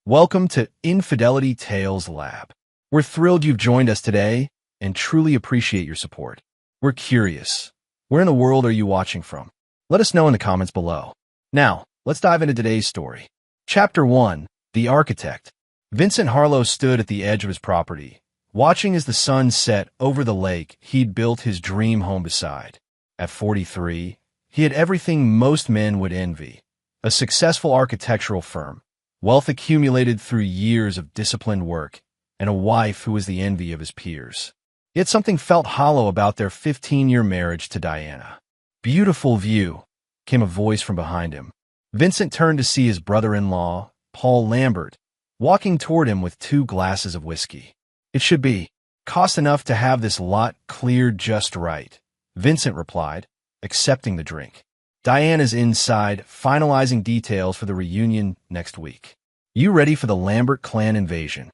Welcome to Infidelity Tales Lab. We're thrilled you've joined us today and truly appreciate your support. We're curious. Where in the world are you watching from? Let us know in the comments below. Now, let's dive into today's story. Chapter 1. The Architect. Vincent Harlow stood at the edge of his property, watching as the sun set over the lake he'd built his dream home beside. At 43, he had everything most men would envy: a successful architectural firm, wealth accumulated through years of disciplined work, and a wife who was the envy of his peers. Yet something felt hollow about their 15-year marriage to Diana. "Beautiful view," came a voice from behind him. Vincent turned to see his brother-in-law, Paul Lambert, walking toward him with 2 glasses of whiskey. "It should be. Cost enough to have this lot cleared just right," Vincent replied, accepting the drink. "Diana's inside, finalizing details for the reunion next week. You ready for the Lambert clan invasion?"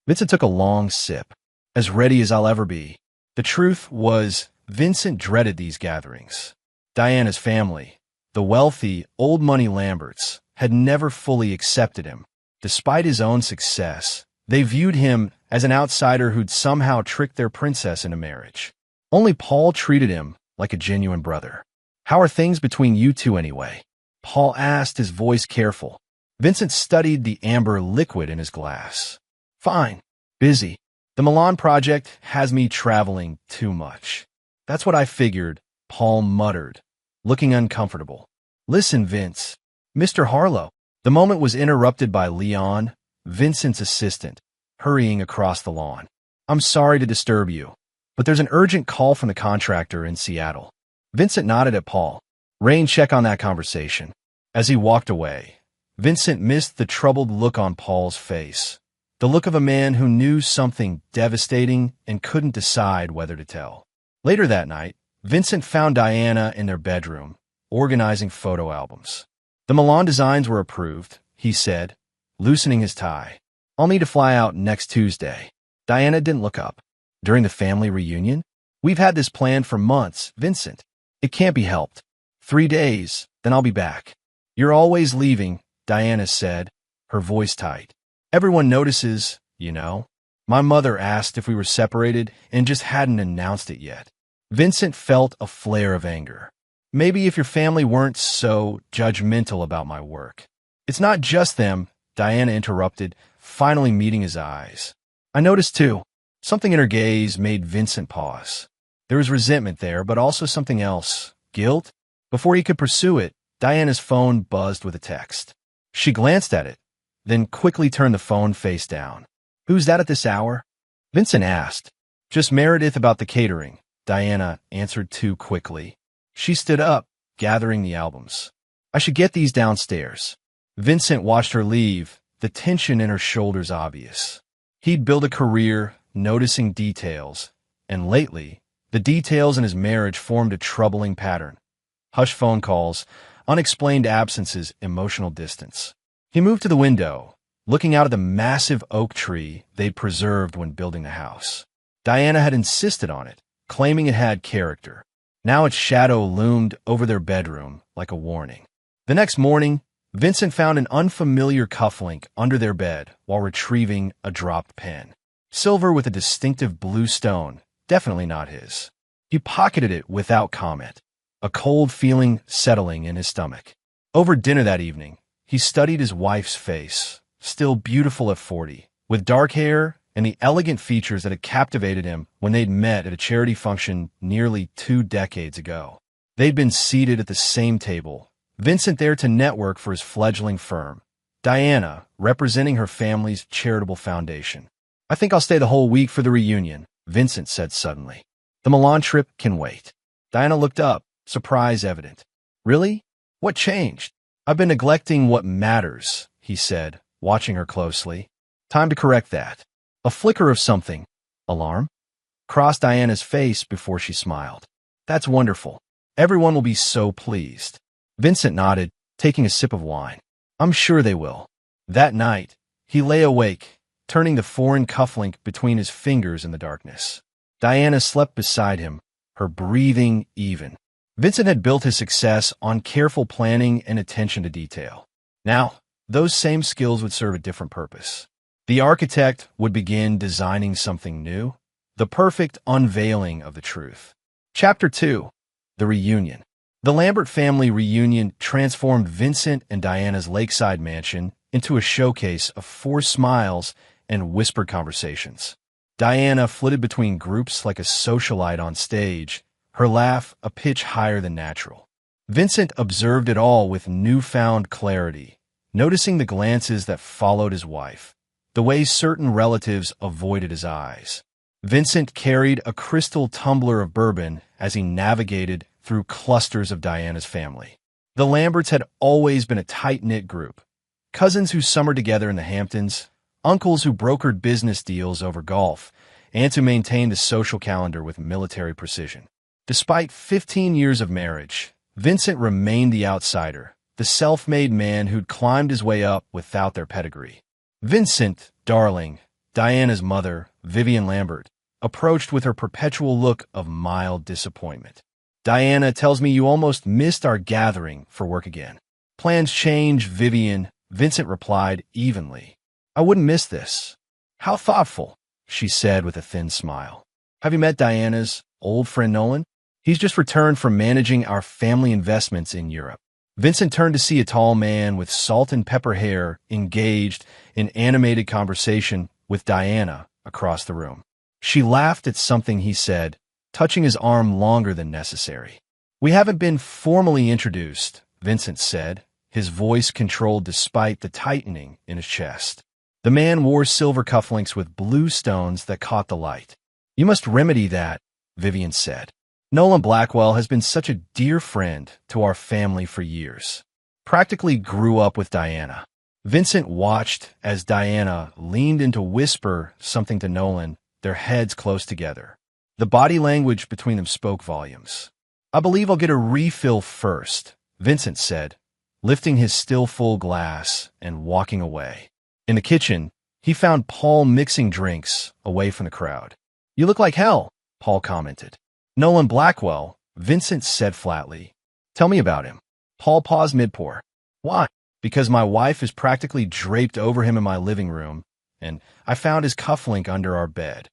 Vincent took a long sip. "As ready as I'll ever be." The truth was, Vincent dreaded these gatherings. Diana's family, the wealthy, old-money Lamberts, had never fully accepted him. Despite his own success, they viewed him as an outsider who'd somehow tricked their princess into marriage. Only Paul treated him like a genuine brother. "How are things between you two anyway?" Paul asked, his voice careful. Vincent studied the amber liquid in his glass. "Fine. Busy. The Milan project has me traveling too much." "That's what I figured," Paul muttered, looking uncomfortable. "Listen, Vince." "Mr. Harlow." The moment was interrupted by Leon, Vincent's assistant, hurrying across the lawn. "I'm sorry to disturb you, but there's an urgent call from the contractor in Seattle." Vincent nodded at Paul. "Rain, check on that conversation." As he walked away, Vincent missed the troubled look on Paul's face, the look of a man who knew something devastating and couldn't decide whether to tell. Later that night, Vincent found Diana in their bedroom, organizing photo albums. "The Milan designs were approved," he said, loosening his tie. "I'll need to fly out next Tuesday." Diana didn't look up. "During the family reunion?" "We've had this planned for months, Vincent. It can't be helped. 3 days, then I'll be back." "You're always leaving," Diana said, her voice tight. "Everyone notices, you know. My mother asked if we were separated and just hadn't announced it yet." Vincent felt a flare of anger. "Maybe if your family weren't so judgmental about my work." "It's not just them," Diana interrupted, finally meeting his eyes. "I noticed too." Something in her gaze made Vincent pause. There was resentment there, but also something else. Guilt? Before he could pursue it, Diana's phone buzzed with a text. She glanced at it, then quickly turned the phone face down. "Who's that at this hour?" Vincent asked. "Just Meredith about the catering," Diana answered too quickly. She stood up, gathering the albums. "I should get these downstairs." Vincent watched her leave, the tension in her shoulders obvious. He'd built a career noticing details, and lately, the details in his marriage formed a troubling pattern. Hushed phone calls, unexplained absences, emotional distance. He moved to the window, looking out at the massive oak tree they'd preserved when building the house. Diana had insisted on it, claiming it had character. Now its shadow loomed over their bedroom like a warning. The next morning, Vincent found an unfamiliar cufflink under their bed while retrieving a dropped pen. Silver with a distinctive blue stone, definitely not his. He pocketed it without comment, a cold feeling settling in his stomach. Over dinner that evening, he studied his wife's face, still beautiful at 40, with dark hair and the elegant features that had captivated him when they'd met at a charity function nearly 2 decades ago. They'd been seated at the same table, Vincent there to network for his fledgling firm, Diana representing her family's charitable foundation. "I think I'll stay the whole week for the reunion," Vincent said suddenly. "The Milan trip can wait." Diana looked up, surprise evident. "Really? What changed?" "I've been neglecting what matters," he said, watching her closely. "Time to correct that." A flicker of something, alarm, crossed Diana's face before she smiled. "That's wonderful. Everyone will be so pleased." Vincent nodded, taking a sip of wine. "I'm sure they will." That night, he lay awake, turning the foreign cufflink between his fingers in the darkness. Diana slept beside him, her breathing even. Vincent had built his success on careful planning and attention to detail. Now, those same skills would serve a different purpose. The architect would begin designing something new, the perfect unveiling of the truth. Chapter 2. The Reunion. The Lambert family reunion transformed Vincent and Diana's lakeside mansion into a showcase of forced smiles and whispered conversations. Diana flitted between groups like a socialite on stage, her laugh a pitch higher than natural. Vincent observed it all with newfound clarity, noticing the glances that followed his wife, the way certain relatives avoided his eyes. Vincent carried a crystal tumbler of bourbon as he navigated through clusters of Diana's family. The Lamberts had always been a tight-knit group, cousins who summered together in the Hamptons, uncles who brokered business deals over golf, and who maintained the social calendar with military precision. Despite 15 years of marriage, Vincent remained the outsider, the self-made man who'd climbed his way up without their pedigree. Vincent, darling, Diana's mother, Vivian Lambert, approached with her perpetual look of mild disappointment. Diana tells me you almost missed our gathering for work again. Plans change, Vivian, Vincent replied evenly. I wouldn't miss this. How thoughtful, she said with a thin smile. Have you met Diana's old friend Nolan? He's just returned from managing our family investments in Europe. Vincent turned to see a tall man with salt and pepper hair engaged in animated conversation with Diana across the room. She laughed at something he said, touching his arm longer than necessary. We haven't been formally introduced, Vincent said, his voice controlled despite the tightening in his chest. The man wore silver cufflinks with blue stones that caught the light. You must remedy that, Vivian said. Nolan Blackwell has been such a dear friend to our family for years. Practically grew up with Diana. Vincent watched as Diana leaned in to whisper something to Nolan, their heads close together. The body language between them spoke volumes. I believe I'll get a refill first, Vincent said, lifting his still full glass and walking away. In the kitchen, he found Paul mixing drinks away from the crowd. You look like hell, Paul commented. Nolan Blackwell, Vincent said flatly. Tell me about him. Paul paused mid-pour. Why? Because my wife is practically draped over him in my living room, and I found his cufflink under our bed.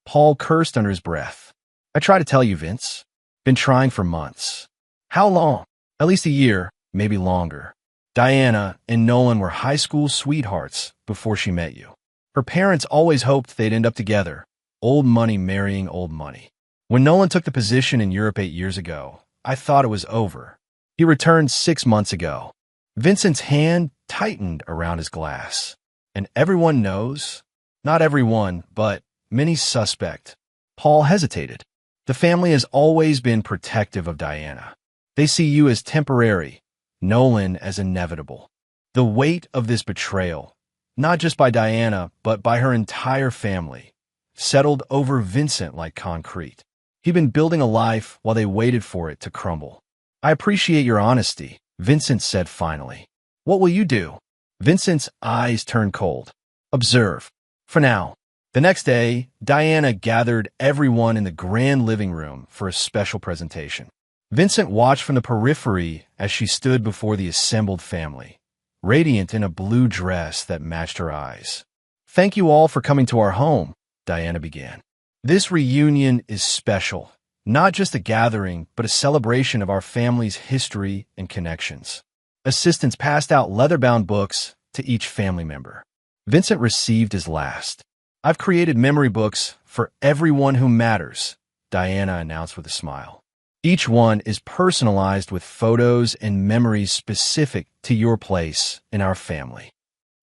Paul cursed under his breath. I try to tell you, Vince. Been trying for months. How long? At least a year, maybe longer. Diana and Nolan were high school sweethearts before she met you. Her parents always hoped they'd end up together, old money marrying old money. When Nolan took the position in Europe 8 years ago, I thought it was over. He returned 6 months ago. Vincent's hand tightened around his glass. And everyone knows, not everyone, but many suspect. Paul hesitated. The family has always been protective of Diana. They see you as temporary, Nolan as inevitable. The weight of this betrayal, not just by Diana, but by her entire family, settled over Vincent like concrete. He'd been building a life while they waited for it to crumble. I appreciate your honesty, Vincent said finally. What will you do? Vincent's eyes turned cold. Observe. For now. The next day, Diana gathered everyone in the grand living room for a special presentation. Vincent watched from the periphery as she stood before the assembled family, radiant in a blue dress that matched her eyes. Thank you all for coming to our home, Diana began. This reunion is special, not just a gathering, but a celebration of our family's history and connections. Assistants passed out leather-bound books to each family member. Vincent received his last. I've created memory books for everyone who matters, Diana announced with a smile. Each one is personalized with photos and memories specific to your place in our family.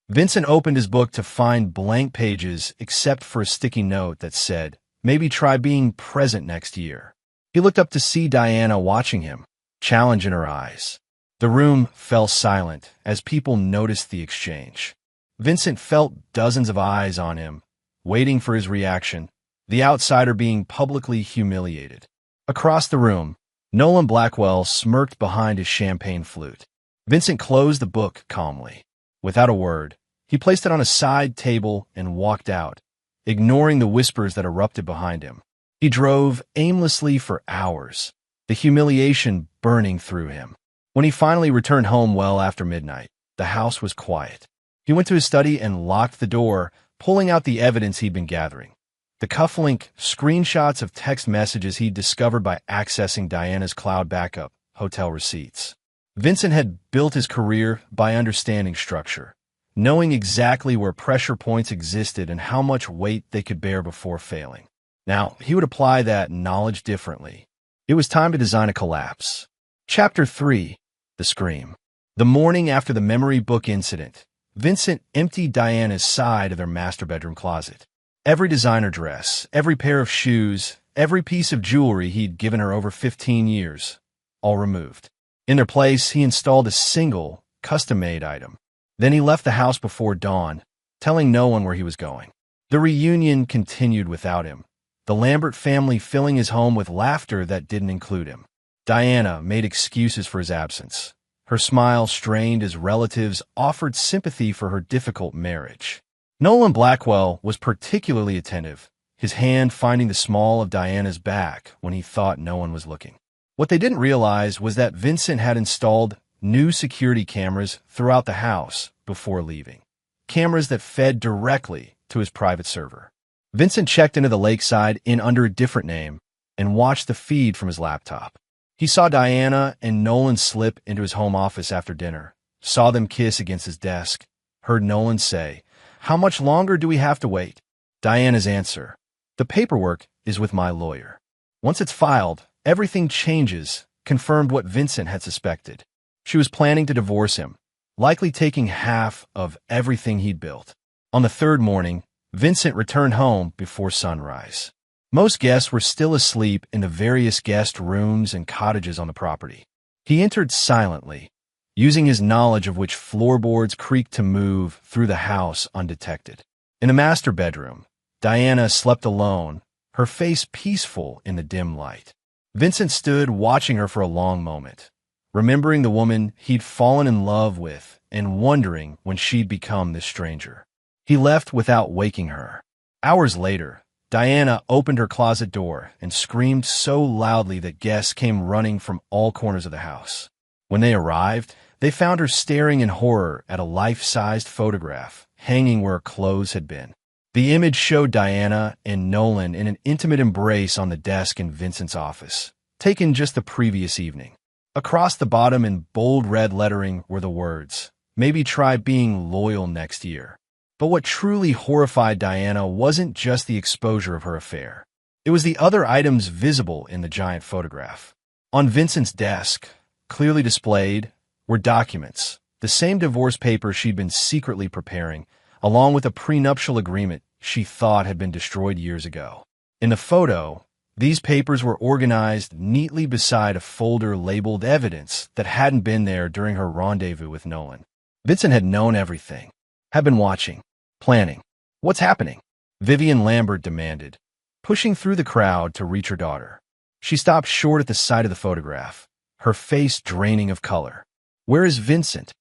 Vincent opened his book to find blank pages except for a sticky note that said, maybe try being present next year. He looked up to see Diana watching him, challenge in her eyes. The room fell silent as people noticed the exchange. Vincent felt dozens of eyes on him, waiting for his reaction, the outsider being publicly humiliated. Across the room, Nolan Blackwell smirked behind his champagne flute. Vincent closed the book calmly. Without a word, he placed it on a side table and walked out, ignoring the whispers that erupted behind him. He drove aimlessly for hours, the humiliation burning through him. When he finally returned home well after midnight, The house was quiet. He went to his study and locked the door, pulling out the evidence he'd been gathering. The Cufflink screenshots of text messages he'd discovered by accessing Diana's cloud backup, hotel receipts. Vincent had built his career by understanding structure, knowing exactly where pressure points existed and how much weight they could bear before failing. Now, he would apply that knowledge differently. It was time to design a collapse. Chapter 3. The Scream. The morning after the memory book incident, Vincent emptied Diana's side of their master bedroom closet. Every designer dress, every pair of shoes, every piece of jewelry he'd given her over 15 years, all removed. In their place, he installed a single, custom-made item. Then he left the house before dawn, telling no one where he was going. The reunion continued without him, the Lambert family filling his home with laughter that didn't include him. Diana made excuses for his absence. Her smile strained as relatives offered sympathy for her difficult marriage. Nolan Blackwell was particularly attentive, his hand finding the small of Diana's back when he thought no one was looking. What they didn't realize was that Vincent had installed new security cameras throughout the house before leaving. Cameras that fed directly to his private server. Vincent checked into the lakeside inn under a different name and watched the feed from his laptop. He saw Diana and Nolan slip into his home office after dinner, saw them kiss against his desk, heard Nolan say, "How much longer do we have to wait?" Diana's answer, "The paperwork is with my lawyer. Once it's filed, everything changes," confirmed what Vincent had suspected. She was planning to divorce him, likely taking half of everything he'd built. On the third morning, Vincent returned home before sunrise. Most guests were still asleep in the various guest rooms and cottages on the property. He entered silently, using his knowledge of which floorboards creaked to move through the house undetected. In the master bedroom, Diana slept alone, her face peaceful in the dim light. Vincent stood watching her for a long moment, remembering the woman he'd fallen in love with and wondering when she'd become this stranger. He left without waking her. Hours later, Diana opened her closet door and screamed so loudly that guests came running from all corners of the house. When they arrived, they found her staring in horror at a life-sized photograph hanging where her clothes had been. The image showed Diana and Nolan in an intimate embrace on the desk in Vincent's office, taken just the previous evening. Across the bottom in bold red lettering were the words, "Maybe try being loyal next year." But what truly horrified Diana wasn't just the exposure of her affair. It was the other items visible in the giant photograph. On Vincent's desk, clearly displayed, were documents, the same divorce papers she'd been secretly preparing, along with a prenuptial agreement she thought had been destroyed years ago. In the photo, these papers were organized neatly beside a folder labeled evidence that hadn't been there during her rendezvous with Nolan. Vincent had known everything, had been watching, planning. "What's happening?" Vivian Lambert demanded, pushing through the crowd to reach her daughter. She stopped short at the sight of the photograph, her face draining of color. "Where is Vincent?"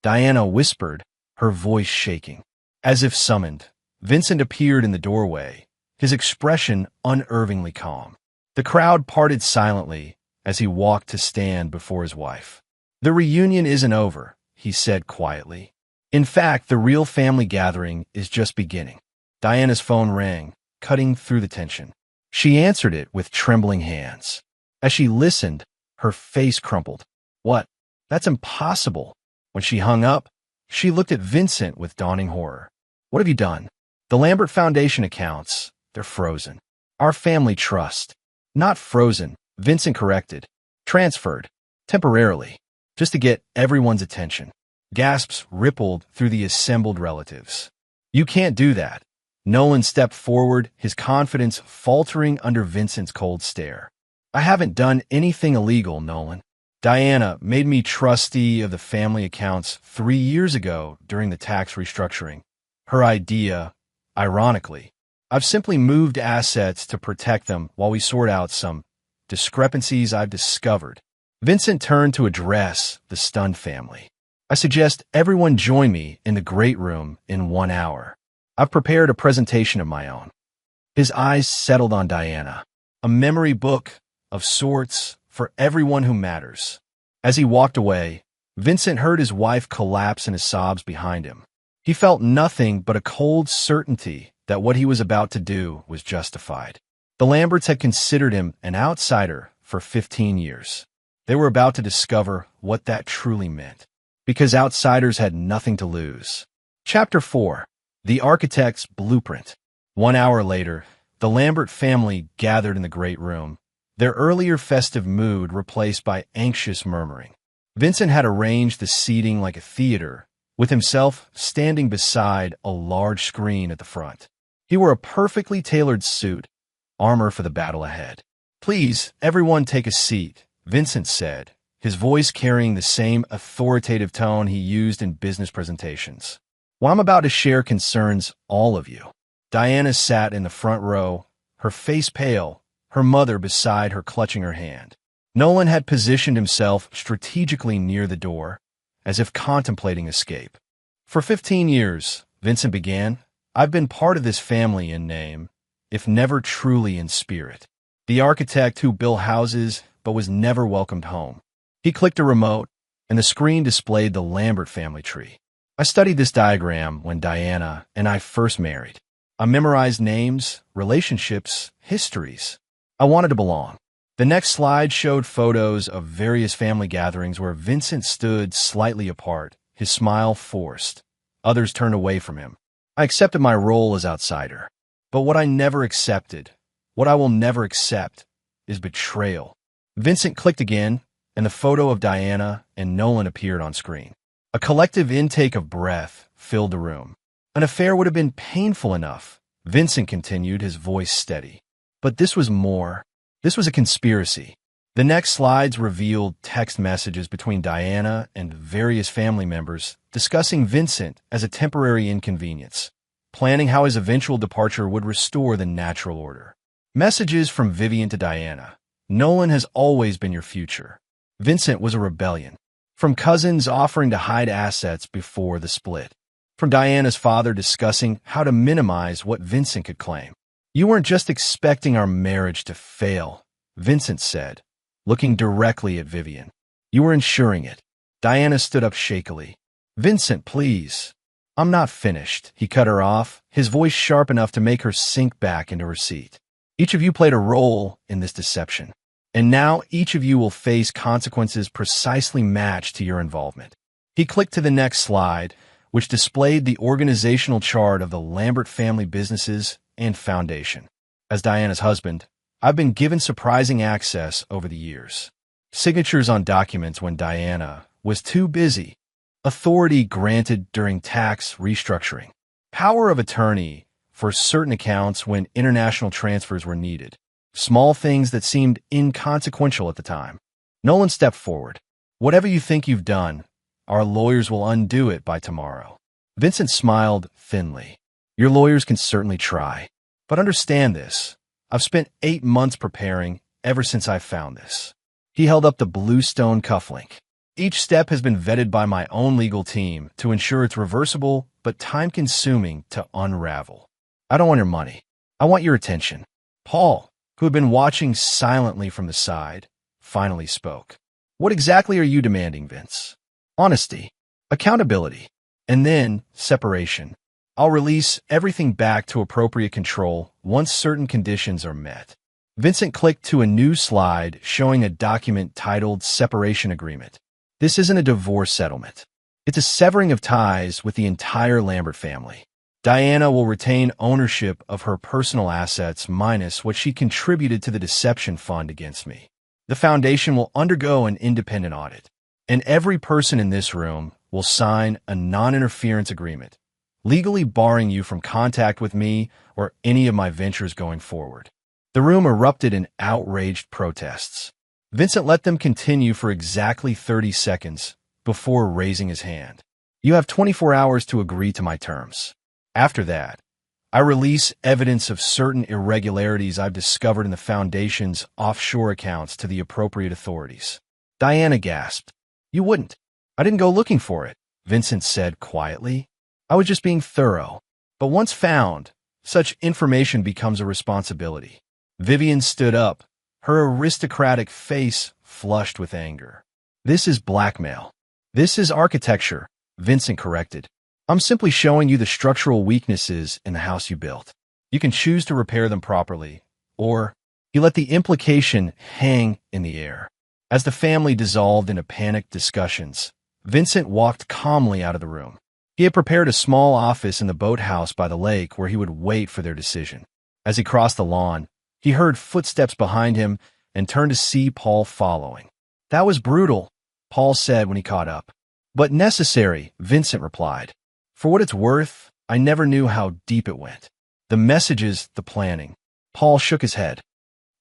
Diana whispered, her voice shaking. As if summoned, Vincent appeared in the doorway, his expression unnervingly calm. The crowd parted silently as he walked to stand before his wife. "The reunion isn't over," he said quietly. "In fact, the real family gathering is just beginning." Diana's phone rang, cutting through the tension. She answered it with trembling hands. As she listened, her face crumpled. "What? That's impossible." When she hung up, she looked at Vincent with dawning horror. "What have you done?" "The Lambert Foundation accounts, they're frozen. Our family trust." "Not frozen," Vincent corrected. "Transferred. Temporarily. Just to get everyone's attention." Gasps rippled through the assembled relatives. "You can't do that." Nolan stepped forward, his confidence faltering under Vincent's cold stare. "I haven't done anything illegal, Nolan. Diana made me trustee of the family accounts 3 years ago during the tax restructuring. Her idea, ironically. I've simply moved assets to protect them while we sort out some discrepancies I've discovered." Vincent turned to address the stunned family. "I suggest everyone join me in the great room in 1 hour. I've prepared a presentation of my own." His eyes settled on Diana, a memory book of sorts for everyone who matters. As he walked away, Vincent heard his wife collapse in his sobs behind him. He felt nothing but a cold certainty that what he was about to do was justified. The Lamberts had considered him an outsider for 15 years. They were about to discover what that truly meant, because outsiders had nothing to lose. Chapter 4. The Architect's Blueprint. 1 hour later, the Lambert family gathered in the great room, their earlier festive mood replaced by anxious murmuring. Vincent had arranged the seating like a theater, with himself standing beside a large screen at the front. He wore a perfectly tailored suit, armor for the battle ahead. "Please, everyone take a seat," Vincent said, his voice carrying the same authoritative tone he used in business presentations. "What I'm about to share concerns all of you." Diana sat in the front row, her face pale, her mother beside her clutching her hand. Nolan had positioned himself strategically near the door, as if contemplating escape. "For 15 years, Vincent began, I've been part of this family in name, if never truly in spirit. The architect who built houses but was never welcomed home." He clicked a remote, and the screen displayed the Lambert family tree. "I studied this diagram when Diana and I first married. I memorized names, relationships, histories. I wanted to belong." The next slide showed photos of various family gatherings where Vincent stood slightly apart, his smile forced. Others turned away from him. "I accepted my role as outsider. But what I never accepted, what I will never accept, is betrayal." Vincent clicked again, and the photo of Diana and Nolan appeared on screen. A collective intake of breath filled the room. "An affair would have been painful enough," Vincent continued, his voice steady. "But this was more. This was a conspiracy." The next slides revealed text messages between Diana and various family members discussing Vincent as a temporary inconvenience, planning how his eventual departure would restore the natural order. Messages from Vivian to Diana. "Nolan has always been your future. Vincent was a rebellion." From cousins offering to hide assets before the split. From Diana's father discussing how to minimize what Vincent could claim. "You weren't just expecting our marriage to fail," Vincent said, looking directly at Vivian. "You were ensuring it." Diana stood up shakily. "Vincent, please." "I'm not finished," he cut her off, his voice sharp enough to make her sink back into her seat. "Each of you played a role in this deception, and now each of you will face consequences precisely matched to your involvement." He clicked to the next slide, which displayed the organizational chart of the Lambert family businesses and foundation. "As Diana's husband, I've been given surprising access over the years. Signatures on documents when Diana was too busy. Authority granted during tax restructuring. Power of attorney for certain accounts when international transfers were needed. Small things that seemed inconsequential at the time." Nolan stepped forward. "Whatever you think you've done, our lawyers will undo it by tomorrow." Vincent smiled thinly. "Your lawyers can certainly try. But understand this. I've spent 8 months preparing ever since I found this." He held up the bluestone cufflink. "Each step has been vetted by my own legal team to ensure it's reversible but time-consuming to unravel. I don't want your money. I want your attention." Paul, who had been watching silently from the side, finally spoke. "What exactly are you demanding, Vince?" "Honesty, accountability, and then separation. I'll release everything back to appropriate control once certain conditions are met." Vincent clicked to a new slide showing a document titled Separation Agreement. "This isn't a divorce settlement. It's a severing of ties with the entire Lambert family. Diana will retain ownership of her personal assets minus what she contributed to the deception fund against me. The foundation will undergo an independent audit, and every person in this room will sign a non-interference agreement, legally barring you from contact with me or any of my ventures going forward." The room erupted in outraged protests. Vincent let them continue for exactly 30 seconds before raising his hand. "You have 24 hours to agree to my terms. After that, I release evidence of certain irregularities I've discovered in the Foundation's offshore accounts to the appropriate authorities." Diana gasped. "You wouldn't. I didn't go looking for it," Vincent said quietly. "I was just being thorough. But once found, such information becomes a responsibility." Vivian stood up, her aristocratic face flushed with anger. "This is blackmail. This is architecture, Vincent corrected. I'm simply showing you the structural weaknesses in the house you built. You can choose to repair them properly, or he let the implication hang in the air. As the family dissolved into panicked discussions, Vincent walked calmly out of the room. He had prepared a small office in the boathouse by the lake where he would wait for their decision. As he crossed the lawn, he heard footsteps behind him and turned to see Paul following. "That was brutal," Paul said when he caught up. "But necessary," Vincent replied. "For what it's worth, I never knew how deep it went. The messages, the planning." Paul shook his head.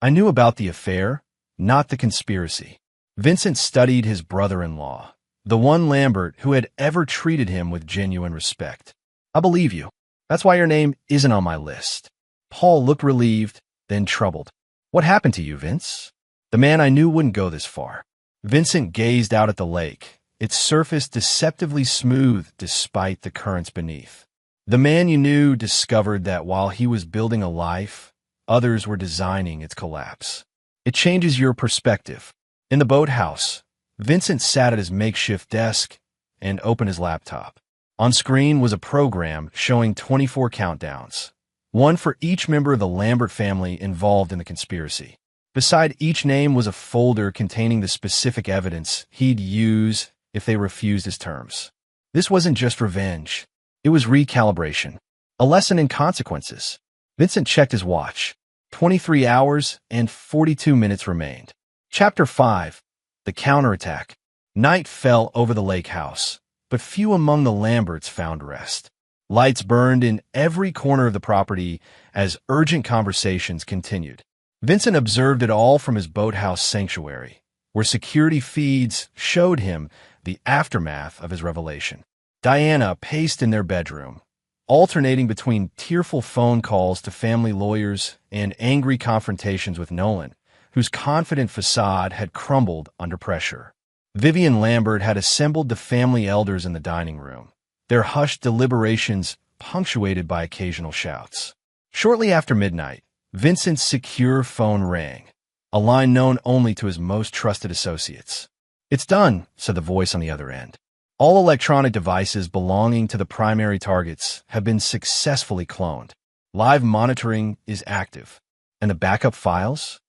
"I knew about the affair, not the conspiracy." Vincent studied his brother-in-law, the one Lambert who had ever treated him with genuine respect. "I believe you. That's why your name isn't on my list." Paul looked relieved, then troubled. "What happened to you, Vince? The man I knew wouldn't go this far." Vincent gazed out at the lake, its surface deceptively smooth despite the currents beneath. "The man you knew discovered that while he was building a life, others were designing its collapse. It changes your perspective." In the boathouse, Vincent sat at his makeshift desk and opened his laptop. On screen was a program showing 24 countdowns, one for each member of the Lambert family involved in the conspiracy. Beside each name was a folder containing the specific evidence he'd use if they refused his terms. This wasn't just revenge. It was recalibration, a lesson in consequences. Vincent checked his watch. 23 hours and 42 minutes remained. Chapter 5. The Counterattack. Night fell over the lake house, but few among the Lamberts found rest. Lights burned in every corner of the property as urgent conversations continued. Vincent observed it all from his boathouse sanctuary, where security feeds showed him the aftermath of his revelation. Diana paced in their bedroom, alternating between tearful phone calls to family lawyers and angry confrontations with Nolan, whose confident facade had crumbled under pressure. Vivian Lambert had assembled the family elders in the dining room, their hushed deliberations punctuated by occasional shouts. Shortly after midnight, Vincent's secure phone rang, a line known only to his most trusted associates. "It's done," said the voice on the other end. "All electronic devices belonging to the primary targets have been successfully cloned. Live monitoring is active." "And the backup files?"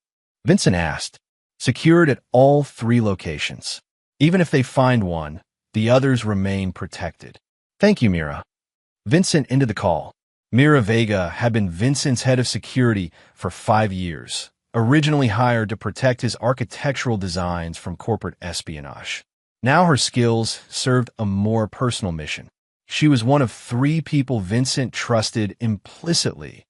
Vincent asked. "Secured at all 3 locations. Even if they find one, the others remain protected." "Thank you, Mira." Vincent ended the call. Mira Vega had been Vincent's head of security for 5 years, originally hired to protect his architectural designs from corporate espionage. Now her skills served a more personal mission. She was one of 3 people Vincent trusted implicitly,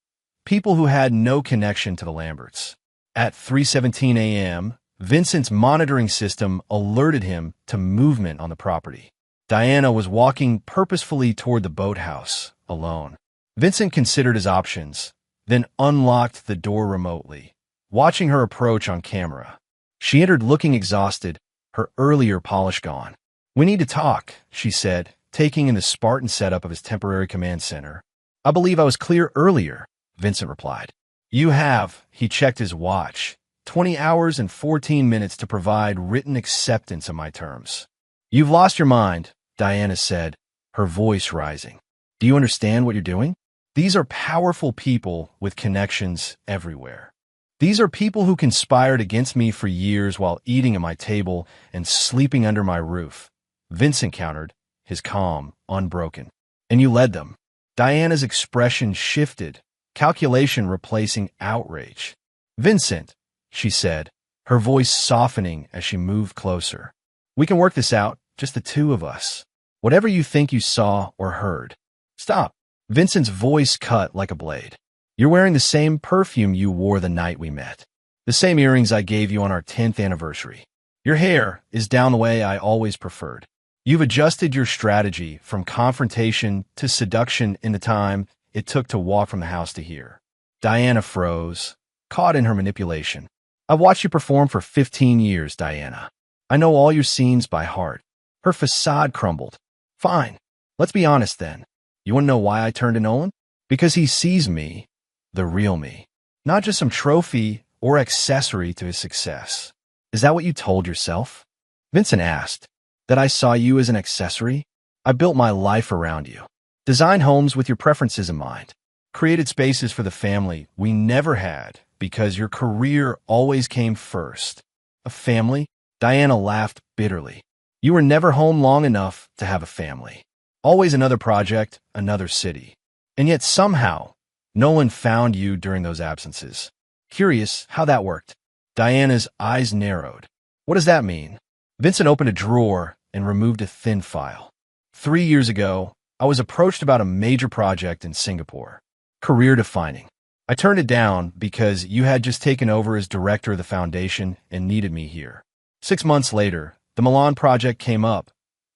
people who had no connection to the Lamberts. At 3:17 a.m., Vincent's monitoring system alerted him to movement on the property. Diana was walking purposefully toward the boathouse, alone. Vincent considered his options, then unlocked the door remotely, watching her approach on camera. She entered looking exhausted, her earlier polish gone. "We need to talk," she said, taking in the Spartan setup of his temporary command center. "I believe I was clear earlier," Vincent replied. "You have," he checked his watch, 20 hours and 14 minutes to provide written acceptance of my terms. "You've lost your mind," Diana said, her voice rising. "Do you understand what you're doing? These are powerful people with connections everywhere. These are people who conspired against me for years while eating at my table and sleeping under my roof." Vincent countered, his calm unbroken. "And you led them." Diana's expression shifted, calculation replacing outrage. "Vincent," she said, her voice softening as she moved closer. "We can work this out, just the 2 of us. Whatever you think you saw or heard." "Stop." Vincent's voice cut like a blade. "You're wearing the same perfume you wore the night we met. The same earrings I gave you on our 10th anniversary. Your hair is down the way I always preferred. You've adjusted your strategy from confrontation to seduction in the time it took to walk from the house to here." Diana froze, caught in her manipulation. "I've watched you perform for 15 years, Diana. I know all your scenes by heart." Her facade crumbled. "Fine. Let's be honest then. You want to know why I turned to Nolan? Because he sees me, the real me, not just some trophy or accessory to his success." "Is that what you told yourself?" Vincent asked. That I saw you as an accessory? I built my life around you. Designed homes with your preferences in mind. Created spaces for the family we never had because your career always came first. A family? Diana laughed bitterly. You were never home long enough to have a family. Always another project, another city. And yet somehow, Nolan found you during those absences. Curious how that worked. Diana's eyes narrowed. What does that mean? Vincent opened a drawer and removed a thin file. 3 years ago, I was approached about a major project in Singapore. Career-defining. I turned it down because you had just taken over as director of the foundation and needed me here. 6 months later, the Milan project came up.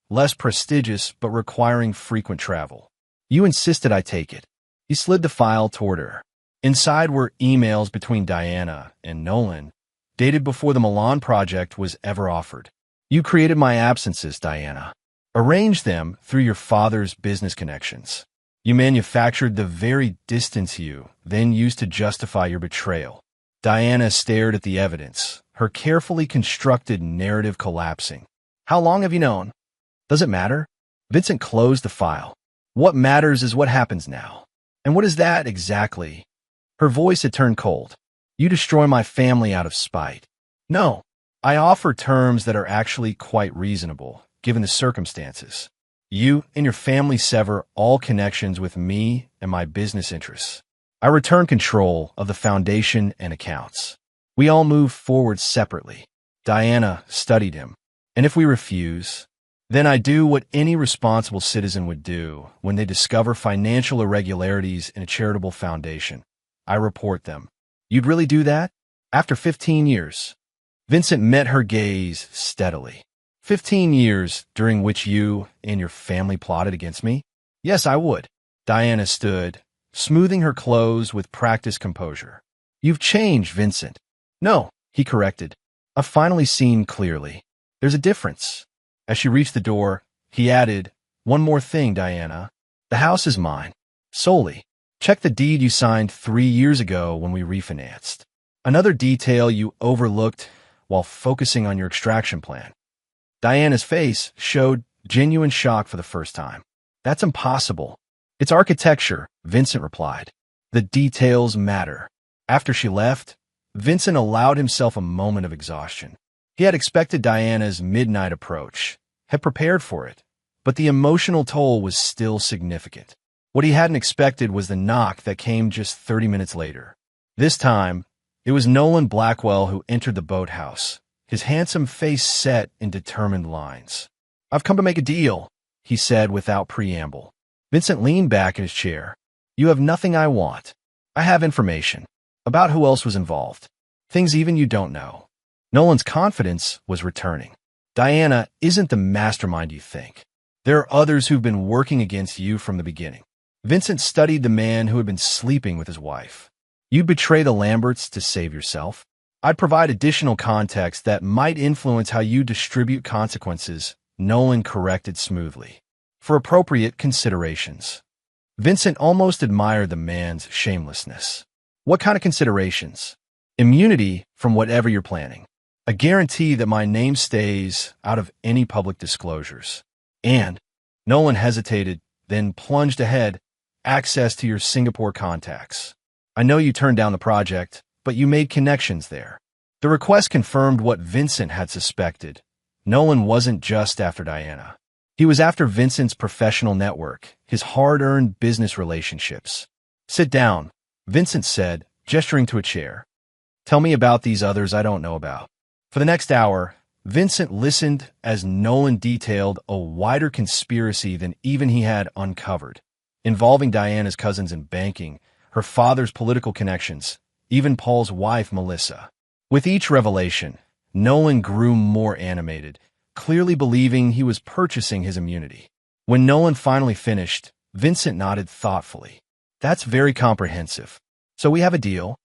Less prestigious, but requiring frequent travel. You insisted I take it. He slid the file toward her. Inside were emails between Diana and Nolan, dated before the Milan project was ever offered. You created my absences, Diana. Arranged them through your father's business connections. You manufactured the very distance you then used to justify your betrayal. Diana stared at the evidence, her carefully constructed narrative collapsing. How long have you known? Does it matter? Vincent closed the file. What matters is what happens now. And what is that exactly? Her voice had turned cold. You destroy my family out of spite. No, I offer terms that are actually quite reasonable, given the circumstances. You and your family sever all connections with me and my business interests. I return control of the foundation and accounts. We all move forward separately. Diana studied him. And if we refuse, then I do what any responsible citizen would do when they discover financial irregularities in a charitable foundation. I report them. You'd really do that? After 15 years. Vincent met her gaze steadily. 15 years during which you and your family plotted against me? Yes, I would. Diana stood, smoothing her clothes with practiced composure. You've changed, Vincent. No, he corrected. I've finally seen clearly. There's a difference. As she reached the door, he added, one more thing, Diana. The house is mine. Solely. Check the deed you signed 3 years ago when we refinanced. Another detail you overlooked while focusing on your extraction plan. Diana's face showed genuine shock for the first time. That's impossible. It's architecture, Vincent replied. The details matter. After she left, Vincent allowed himself a moment of exhaustion. He had expected Diana's midnight approach, had prepared for it, but the emotional toll was still significant. What he hadn't expected was the knock that came just 30 minutes later. This time, it was Nolan Blackwell who entered the boathouse, his handsome face set in determined lines. I've come to make a deal, he said without preamble. Vincent leaned back in his chair. You have nothing I want. I have information about who else was involved. Things even you don't know. Nolan's confidence was returning. Diana isn't the mastermind you think. There are others who've been working against you from the beginning. Vincent studied the man who had been sleeping with his wife. You'd betray the Lamberts to save yourself. I'd provide additional context that might influence how you distribute consequences, Nolan corrected smoothly. For appropriate considerations. Vincent almost admired the man's shamelessness. What kind of considerations? Immunity from whatever you're planning. A guarantee that my name stays out of any public disclosures. And, Nolan hesitated, then plunged ahead, access to your Singapore contacts. I know you turned down the project, but you made connections there. The request confirmed what Vincent had suspected. Nolan wasn't just after Diana. He was after Vincent's professional network, his hard-earned business relationships. Sit down, Vincent said, gesturing to a chair. Tell me about these others I don't know about. For the next hour, Vincent listened as Nolan detailed a wider conspiracy than even he had uncovered, involving Diana's cousins in banking, her father's political connections, even Paul's wife, Melissa. With each revelation, Nolan grew more animated, clearly believing he was purchasing his immunity. When Nolan finally finished, Vincent nodded thoughtfully. That's very comprehensive. So we have a deal?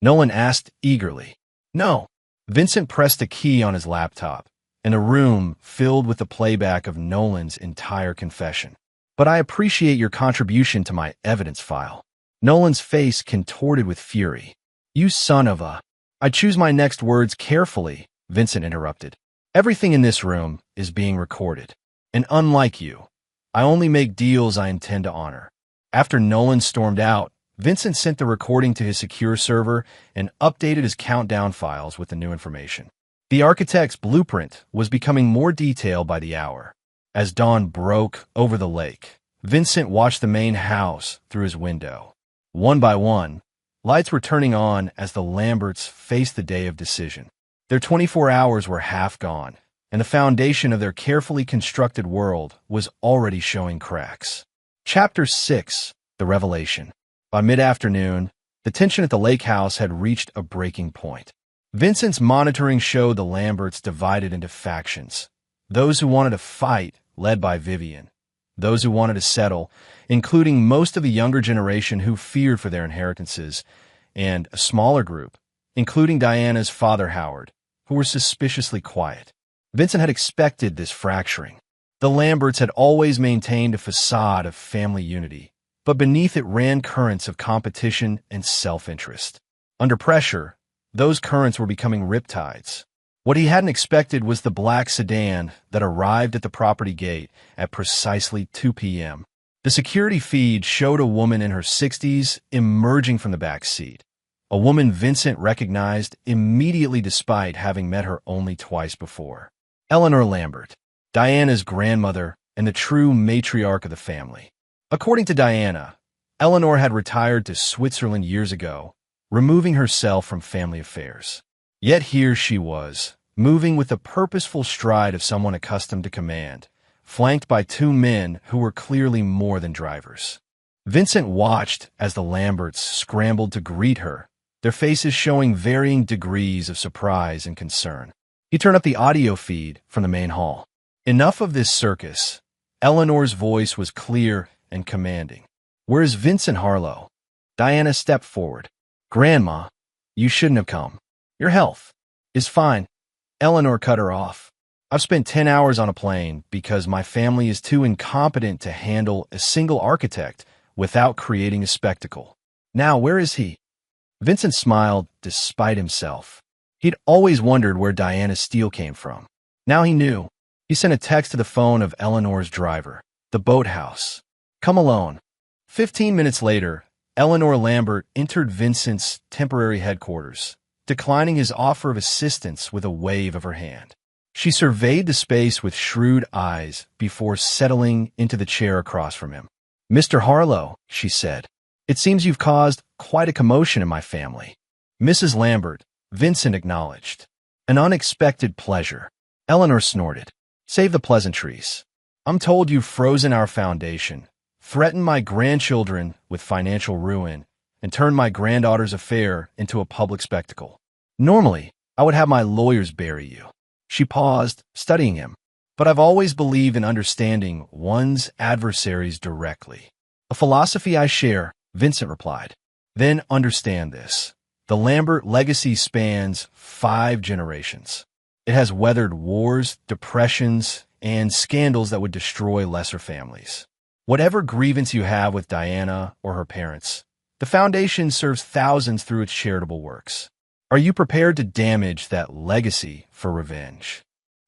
Nolan asked eagerly. No. Vincent pressed a key on his laptop, and a room filled with the playback of Nolan's entire confession. But I appreciate your contribution to my evidence file. Nolan's face contorted with fury. You son of a... I choose my next words carefully, Vincent interrupted. Everything in this room is being recorded. And unlike you, I only make deals I intend to honor. After Nolan stormed out, Vincent sent the recording to his secure server and updated his countdown files with the new information. The architect's blueprint was becoming more detailed by the hour. As dawn broke over the lake, Vincent watched the main house through his window. One by one, lights were turning on as the Lamberts faced the day of decision. Their 24 hours were half gone, and the foundation of their carefully constructed world was already showing cracks. Chapter 6: The Revelation. By mid-afternoon, the tension at the lake house had reached a breaking point. Vincent's monitoring showed the Lamberts divided into factions. Those who wanted to fight, led by Vivian. Those who wanted to settle, including most of the younger generation who feared for their inheritances, and a smaller group, including Diana's father Howard, who were suspiciously quiet. Vincent had expected this fracturing. The Lamberts had always maintained a facade of family unity, but beneath it ran currents of competition and self-interest. Under pressure, those currents were becoming riptides. What he hadn't expected was the black sedan that arrived at the property gate at precisely 2 p.m. The security feed showed a woman in her 60s emerging from the back seat, a woman Vincent recognized immediately despite having met her only twice before. Eleanor Lambert, Diana's grandmother and the true matriarch of the family. According to Diana, Eleanor had retired to Switzerland years ago, removing herself from family affairs. Yet here she was, moving with the purposeful stride of someone accustomed to command, flanked by two men who were clearly more than drivers. Vincent watched as the Lamberts scrambled to greet her, their faces showing varying degrees of surprise and concern. He turned up the audio feed from the main hall. Enough of this circus. Eleanor's voice was clear and commanding. "Where is Vincent Harlow?" Diana stepped forward. "Grandma, you shouldn't have come. Your health is fine." Eleanor cut her off. "I've spent 10 hours on a plane because my family is too incompetent to handle a single architect without creating a spectacle. Now, where is he?" Vincent smiled despite himself. He'd always wondered where Diana's steel came from. Now he knew. He sent a text to the phone of Eleanor's driver, the boathouse. "Come alone." 15 minutes later, Eleanor Lambert entered Vincent's temporary headquarters, declining his offer of assistance with a wave of her hand. She surveyed the space with shrewd eyes before settling into the chair across from him. "Mr. Harlow," she said, "it seems you've caused quite a commotion in my family." "Mrs. Lambert," Vincent acknowledged. "An unexpected pleasure." Eleanor snorted. "Save the pleasantries. I'm told you've frozen our foundation, threatened my grandchildren with financial ruin, and turned my granddaughter's affair into a public spectacle. Normally, I would have my lawyers bury you." She paused, studying him. "But I've always believed in understanding one's adversaries directly." "A philosophy I share," Vincent replied. "Then understand this. The Lambert legacy spans 5 generations. It has weathered wars, depressions, and scandals that would destroy lesser families. Whatever grievance you have with Diana or her parents, the foundation serves thousands through its charitable works. Are you prepared to damage that legacy for revenge?"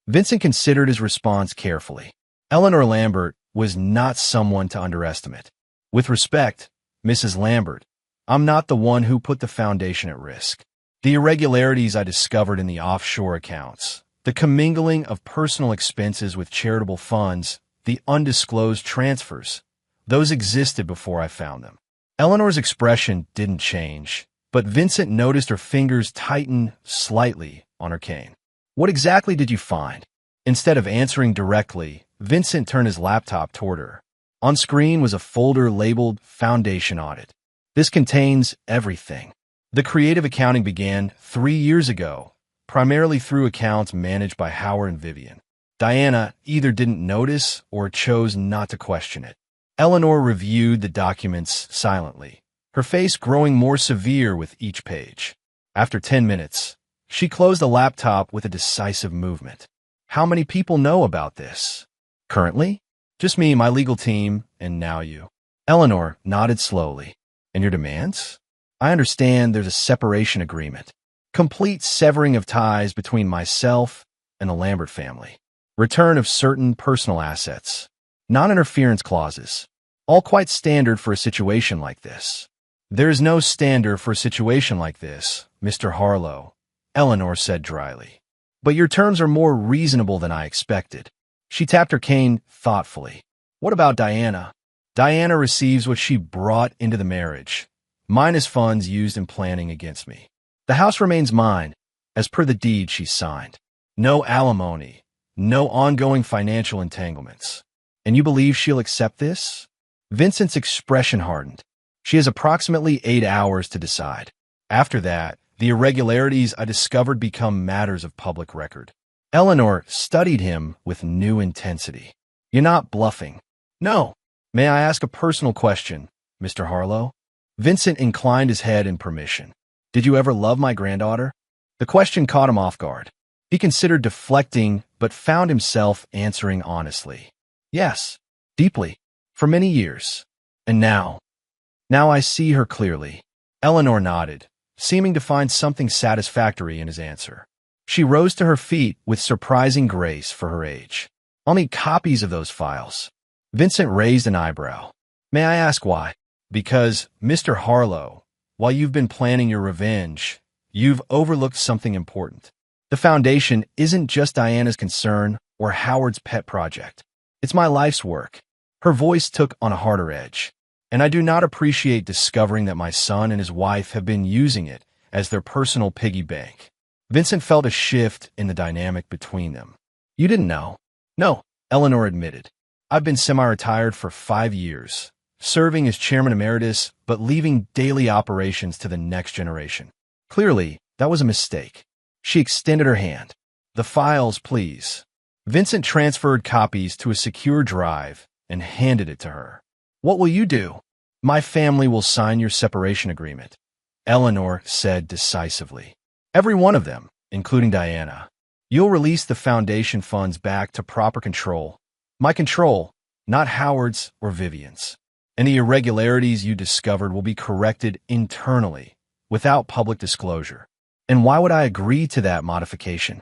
Vincent considered his response carefully. Eleanor Lambert was not someone to underestimate. "With respect, Mrs. Lambert, I'm not the one who put the foundation at risk. The irregularities I discovered in the offshore accounts, the commingling of personal expenses with charitable funds, the undisclosed transfers, those existed before I found them." Eleanor's expression didn't change, but Vincent noticed her fingers tighten slightly on her cane. "What exactly did you find?" Instead of answering directly, Vincent turned his laptop toward her. On screen was a folder labeled Foundation Audit. "This contains everything." The creative accounting began 3 years ago, primarily through accounts managed by Howard and Vivian. Diana either didn't notice or chose not to question it. Eleanor reviewed the documents silently, her face growing more severe with each page. After 10 minutes, she closed the laptop with a decisive movement. "How many people know about this?" "Currently? Just me, my legal team, and now you." Eleanor nodded slowly. "And your demands?" "I understand there's a separation agreement. Complete severing of ties between myself and the Lambert family. Return of certain personal assets. Non-interference clauses. All quite standard for a situation like this. There is no standard for a situation like this, Mr. Harlow, Eleanor said dryly. But your terms are more reasonable than I expected. She tapped her cane thoughtfully. What about Diana? Diana receives what she brought into the marriage, minus funds used in planning against me. The house remains mine, as per the deed she signed. No alimony, no ongoing financial entanglements. And you believe she'll accept this? Vincent's expression hardened. She has approximately 8 hours to decide. After that, the irregularities I discovered become matters of public record. Eleanor studied him with new intensity. You're not bluffing. No. May I ask a personal question, Mr. Harlow? Vincent inclined his head in permission. Did you ever love my granddaughter? The question caught him off guard. He considered deflecting, but found himself answering honestly. Yes, deeply, for many years. And now I see her clearly. Eleanor nodded, seeming to find something satisfactory in his answer. She rose to her feet with surprising grace for her age. I'll need copies of those files. Vincent raised an eyebrow. May I ask why? Because, Mr. Harlow, while you've been planning your revenge, you've overlooked something important. The foundation isn't just Diana's concern or Howard's pet project. It's my life's work. Her voice took on a harder edge. And I do not appreciate discovering that my son and his wife have been using it as their personal piggy bank. Vincent felt a shift in the dynamic between them. You didn't know? No, Eleanor admitted. I've been semi-retired for 5 years, serving as chairman emeritus, but leaving daily operations to the next generation. Clearly, that was a mistake. She extended her hand. The files, please. Vincent transferred copies to a secure drive and handed it to her. What will you do? My family will sign your separation agreement, Eleanor said decisively. Every one of them, including Diana. You'll release the foundation funds back to proper control. My control, not Howard's or Vivian's. And the irregularities you discovered will be corrected internally, without public disclosure. And why would I agree to that modification?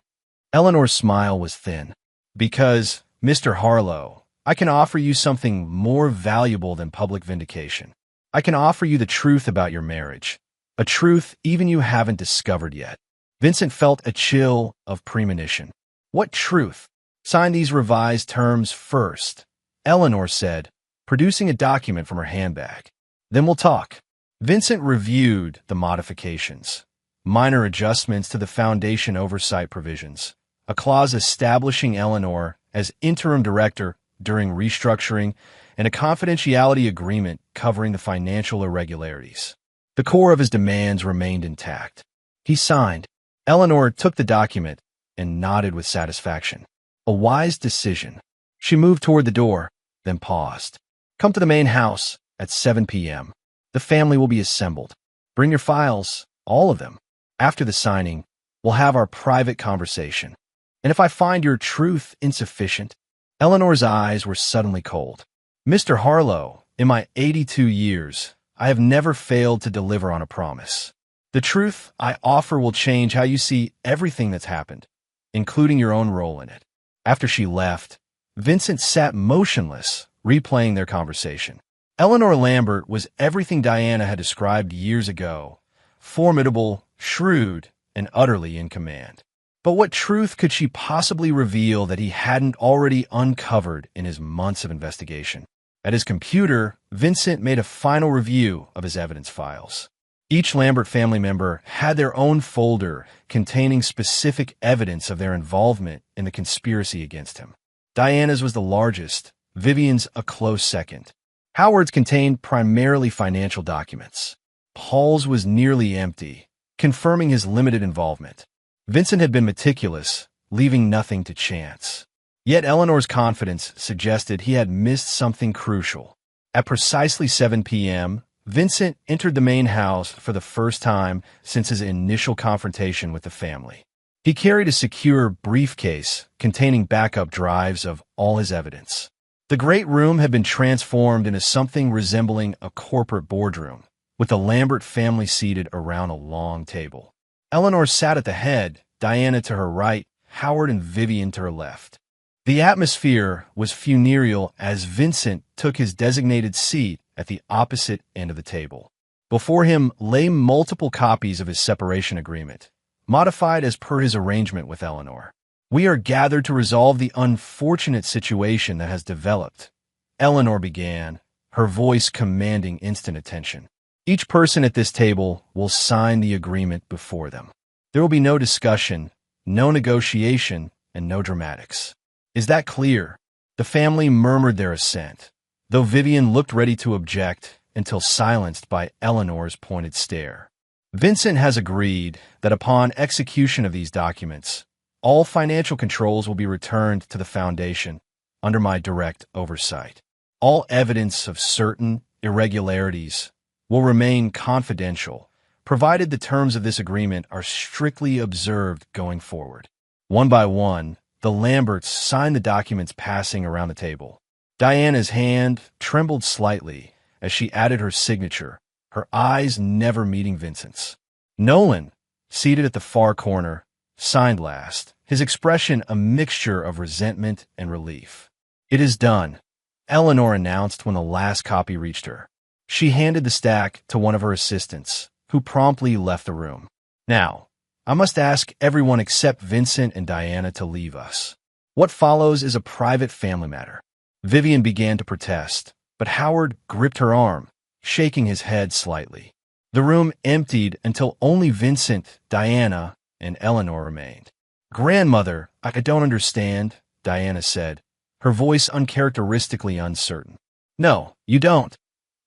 Eleanor's smile was thin. Because, Mr. Harlow, I can offer you something more valuable than public vindication. I can offer you the truth about your marriage, a truth even you haven't discovered yet. Vincent felt a chill of premonition. What truth? Sign these revised terms first, Eleanor said, producing a document from her handbag. Then we'll talk. Vincent reviewed the modifications, minor adjustments to the foundation oversight provisions, a clause establishing Eleanor as interim director during restructuring, and a confidentiality agreement covering the financial irregularities. The core of his demands remained intact. He signed. Eleanor took the document and nodded with satisfaction. A wise decision. She moved toward the door, then paused. Come to the main house at 7 p.m. The family will be assembled. Bring your files, all of them. After the signing, we'll have our private conversation. And if I find your truth insufficient, Eleanor's eyes were suddenly cold. Mr. Harlow, in my 82 years, I have never failed to deliver on a promise. The truth I offer will change how you see everything that's happened, including your own role in it. After she left, Vincent sat motionless, replaying their conversation. Eleanor Lambert was everything Diana had described years ago, formidable, shrewd, and utterly in command. But what truth could she possibly reveal that he hadn't already uncovered in his months of investigation? At his computer, Vincent made a final review of his evidence files. Each Lambert family member had their own folder containing specific evidence of their involvement in the conspiracy against him. Diana's was the largest, Vivian's a close second. Howard's contained primarily financial documents. Paul's was nearly empty, confirming his limited involvement. Vincent had been meticulous, leaving nothing to chance. Yet Eleanor's confidence suggested he had missed something crucial. At precisely 7 p.m., Vincent entered the main house for the first time since his initial confrontation with the family. He carried a secure briefcase containing backup drives of all his evidence. The great room had been transformed into something resembling a corporate boardroom, with the Lambert family seated around a long table. Eleanor sat at the head, Diana to her right, Howard and Vivian to her left. The atmosphere was funereal as Vincent took his designated seat at the opposite end of the table. Before him lay multiple copies of his separation agreement, modified as per his arrangement with Eleanor. "We are gathered to resolve the unfortunate situation that has developed," Eleanor began, her voice commanding instant attention. "Each person at this table will sign the agreement before them. There will be no discussion, no negotiation, and no dramatics. Is that clear?" The family murmured their assent, though Vivian looked ready to object until silenced by Eleanor's pointed stare. "Vincent has agreed that upon execution of these documents, all financial controls will be returned to the Foundation under my direct oversight. All evidence of certain irregularities will remain confidential, provided the terms of this agreement are strictly observed going forward." One by one, the Lamberts signed the documents passing around the table. Diana's hand trembled slightly as she added her signature, her eyes never meeting Vincent's. Nolan, seated at the far corner, signed last, his expression a mixture of resentment and relief. "It is done," Eleanor announced when the last copy reached her. She handed the stack to one of her assistants, who promptly left the room. "Now, I must ask everyone except Vincent and Diana to leave us. What follows is a private family matter." Vivian began to protest, but Howard gripped her arm, shaking his head slightly. The room emptied until only Vincent, Diana, and Eleanor remained. "Grandmother, I don't understand," Diana said, her voice uncharacteristically uncertain. "No, you don't,"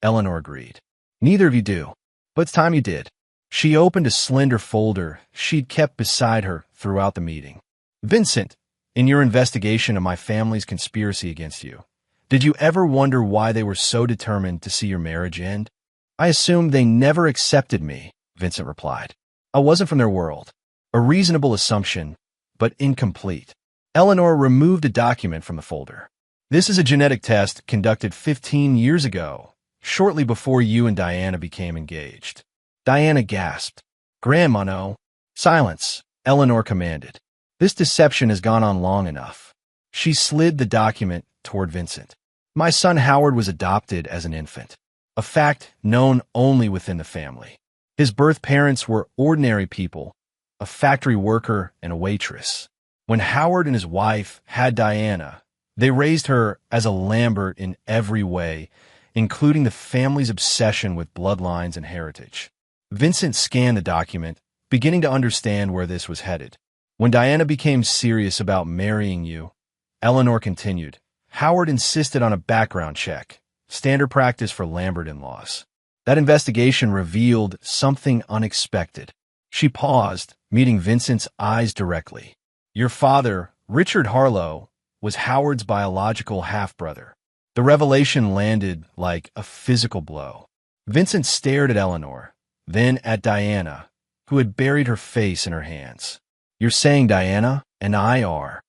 Eleanor agreed. "Neither of you do. But it's time you did." She opened a slender folder she'd kept beside her throughout the meeting. "Vincent, in your investigation of my family's conspiracy against you, did you ever wonder why they were so determined to see your marriage end?" "I assumed they never accepted me," Vincent replied. "I wasn't from their world." A reasonable assumption, but incomplete. Eleanor removed a document from the folder. "This is a genetic test conducted 15 years ago, shortly before you and Diana became engaged." Diana gasped. "Grandma, no." "Silence," Eleanor commanded. "This deception has gone on long enough." She slid the document toward Vincent. "My son Howard was adopted as an infant, a fact known only within the family. His birth parents were ordinary people, a factory worker and a waitress. When Howard and his wife had Diana, they raised her as a Lambert in every way, including the family's obsession with bloodlines and heritage." Vincent scanned the document, beginning to understand where this was headed. "When Diana became serious about marrying you," Eleanor continued, "Howard insisted on a background check, standard practice for Lambert in-laws. That investigation revealed something unexpected." She paused, meeting Vincent's eyes directly. "Your father, Richard Harlow, was Howard's biological half-brother." The revelation landed like a physical blow. Vincent stared at Eleanor, then at Diana, who had buried her face in her hands. "You're saying Diana and I are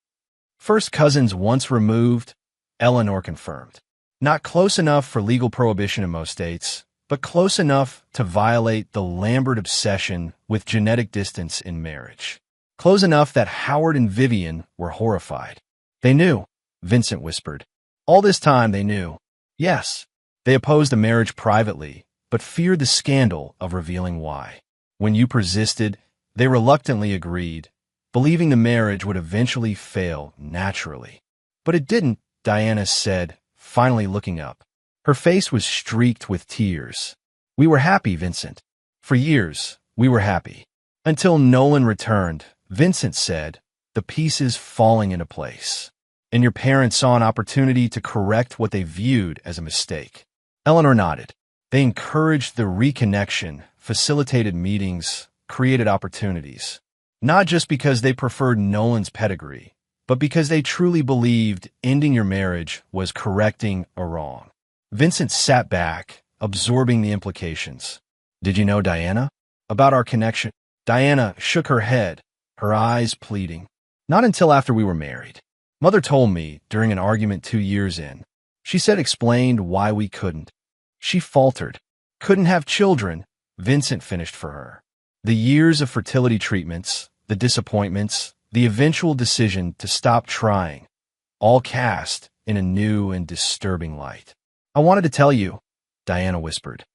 first cousins once removed?" Eleanor confirmed. "Not close enough for legal prohibition in most states, but close enough to violate the Lambert obsession with genetic distance in marriage. Close enough that Howard and Vivian were horrified." "They knew," Vincent whispered. "All this time they knew." "Yes." "They opposed the marriage privately, but feared the scandal of revealing why. When you persisted, they reluctantly agreed, believing the marriage would eventually fail naturally." "But it didn't," Diana said, finally looking up. Her face was streaked with tears. "We were happy, Vincent. For years, we were happy. Until Nolan returned," Vincent said, the pieces falling into place. "And your parents saw an opportunity to correct what they viewed as a mistake." Eleanor nodded. "They encouraged the reconnection, facilitated meetings, created opportunities. Not just because they preferred Nolan's pedigree, but because they truly believed ending your marriage was correcting a wrong." Vincent sat back, absorbing the implications. "Did you know Diana? About our connection?" Diana shook her head, her eyes pleading. "Not until after we were married. Mother told me during an argument 2 years in. She said explained why we couldn't." She faltered. "Couldn't have children," Vincent finished for her. "The years of fertility treatments, the disappointments, the eventual decision to stop trying, all cast in a new and disturbing light. "I wanted to tell you," Diana whispered,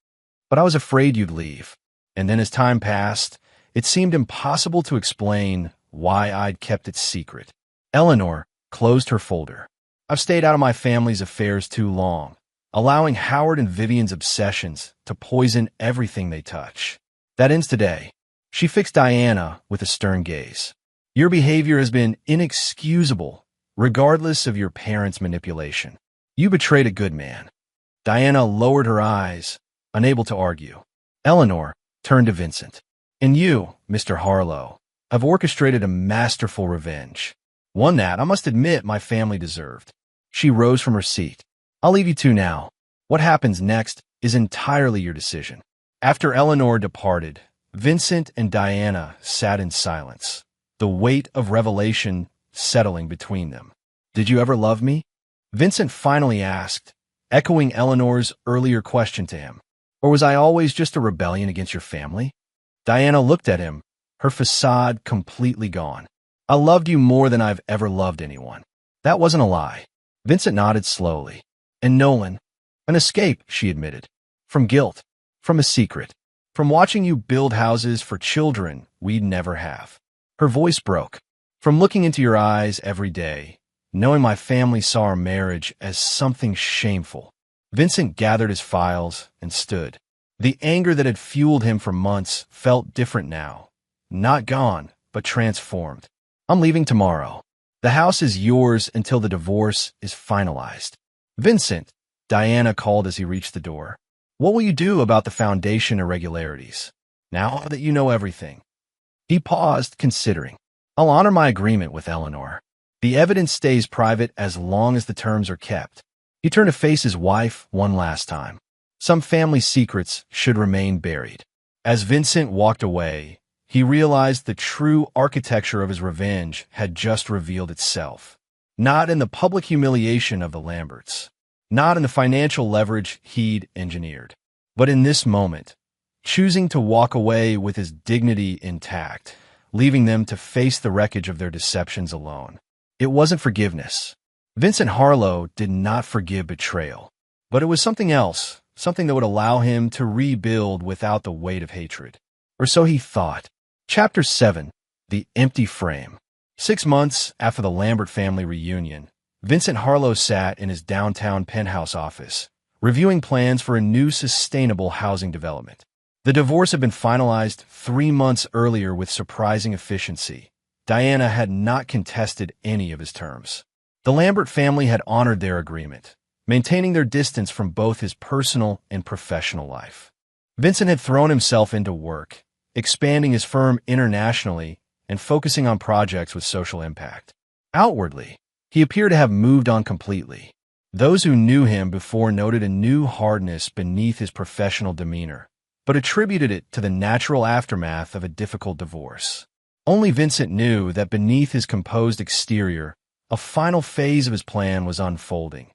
"but I was afraid you'd leave." And then as time passed, it seemed impossible to explain why I'd kept it secret. Eleanor closed her folder. "I've stayed out of my family's affairs too long, allowing Howard and Vivian's obsessions to poison everything they touch. That ends today." She fixed Diana with a stern gaze. "Your behavior has been inexcusable, regardless of your parents' manipulation. You betrayed a good man." Diana lowered her eyes, unable to argue. Eleanor turned to Vincent. "And you, Mr. Harlow, have orchestrated a masterful revenge. One that, I must admit, my family deserved." She rose from her seat. "I'll leave you two now. What happens next is entirely your decision." After Eleanor departed, Vincent and Diana sat in silence, the weight of revelation settling between them. "Did you ever love me?" Vincent finally asked, echoing Eleanor's earlier question to him. "Or was I always just a rebellion against your family?" Diana looked at him, her facade completely gone. "I loved you more than I've ever loved anyone." That wasn't a lie. Vincent nodded slowly. "And Nolan? An escape," she admitted. "From guilt. From a secret. From watching you build houses for children we'd never have." Her voice broke. "From looking into your eyes every day, knowing my family saw our marriage as something shameful." Vincent gathered his files and stood. The anger that had fueled him for months felt different now. Not gone, but transformed. "I'm leaving tomorrow. The house is yours until the divorce is finalized." "Vincent," Diana called as he reached the door, "what will you do about the foundation irregularities, now that you know everything?" He paused, considering. "I'll honor my agreement with Eleanor. The evidence stays private as long as the terms are kept." He turned to face his wife one last time. Some family secrets should remain buried. As Vincent walked away, he realized the true architecture of his revenge had just revealed itself. Not in the public humiliation of the Lamberts, not in the financial leverage he'd engineered, but in this moment, choosing to walk away with his dignity intact, leaving them to face the wreckage of their deceptions alone. It wasn't forgiveness. Vincent Harlow did not forgive betrayal, but it was something else, something that would allow him to rebuild without the weight of hatred. Or so he thought. Chapter 7. The Empty Frame. 6 months after the Lambert family reunion, Vincent Harlow sat in his downtown penthouse office, reviewing plans for a new sustainable housing development. The divorce had been finalized 3 months earlier with surprising efficiency. Diana had not contested any of his terms. The Lambert family had honored their agreement, maintaining their distance from both his personal and professional life. Vincent had thrown himself into work, expanding his firm internationally and focusing on projects with social impact. Outwardly, he appeared to have moved on completely. Those who knew him before noted a new hardness beneath his professional demeanor, but attributed it to the natural aftermath of a difficult divorce. Only Vincent knew that beneath his composed exterior, a final phase of his plan was unfolding,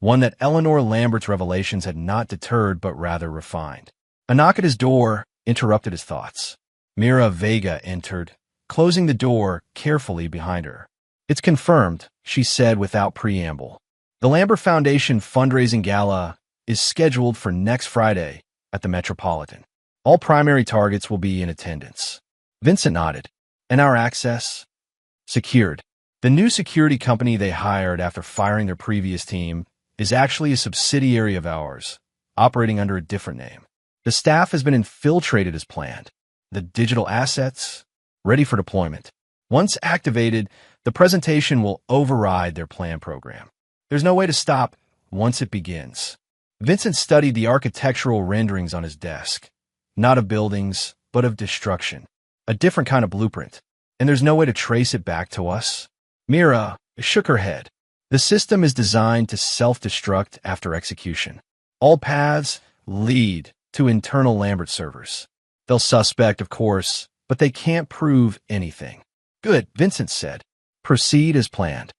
one that Eleanor Lambert's revelations had not deterred but rather refined. A knock at his door interrupted his thoughts. Mira Vega entered, closing the door carefully behind her. "It's confirmed," she said without preamble. "The Lambert Foundation fundraising gala is scheduled for next Friday at the Metropolitan. All primary targets will be in attendance." Vincent nodded. "And our access?" "Secured. The new security company they hired after firing their previous team is actually a subsidiary of ours, operating under a different name. The staff has been infiltrated as planned. The digital assets, ready for deployment. Once activated, the presentation will override their planned program. There's no way to stop once it begins." Vincent studied the architectural renderings on his desk, not of buildings, but of destruction. A different kind of blueprint. "And there's no way to trace it back to us?" Mira shook her head. "The system is designed to self-destruct after execution. All paths lead to internal Lambert servers. They'll suspect, of course, but they can't prove anything." "Good," Vincent said. "Proceed as planned."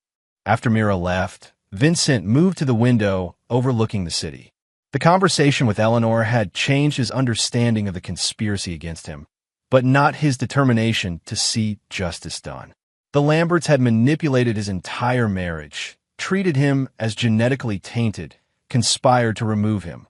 After Mira left, Vincent moved to the window overlooking the city. The conversation with Eleanor had changed his understanding of the conspiracy against him, but not his determination to see justice done. The Lamberts had manipulated his entire marriage, treated him as genetically tainted, conspired to remove him,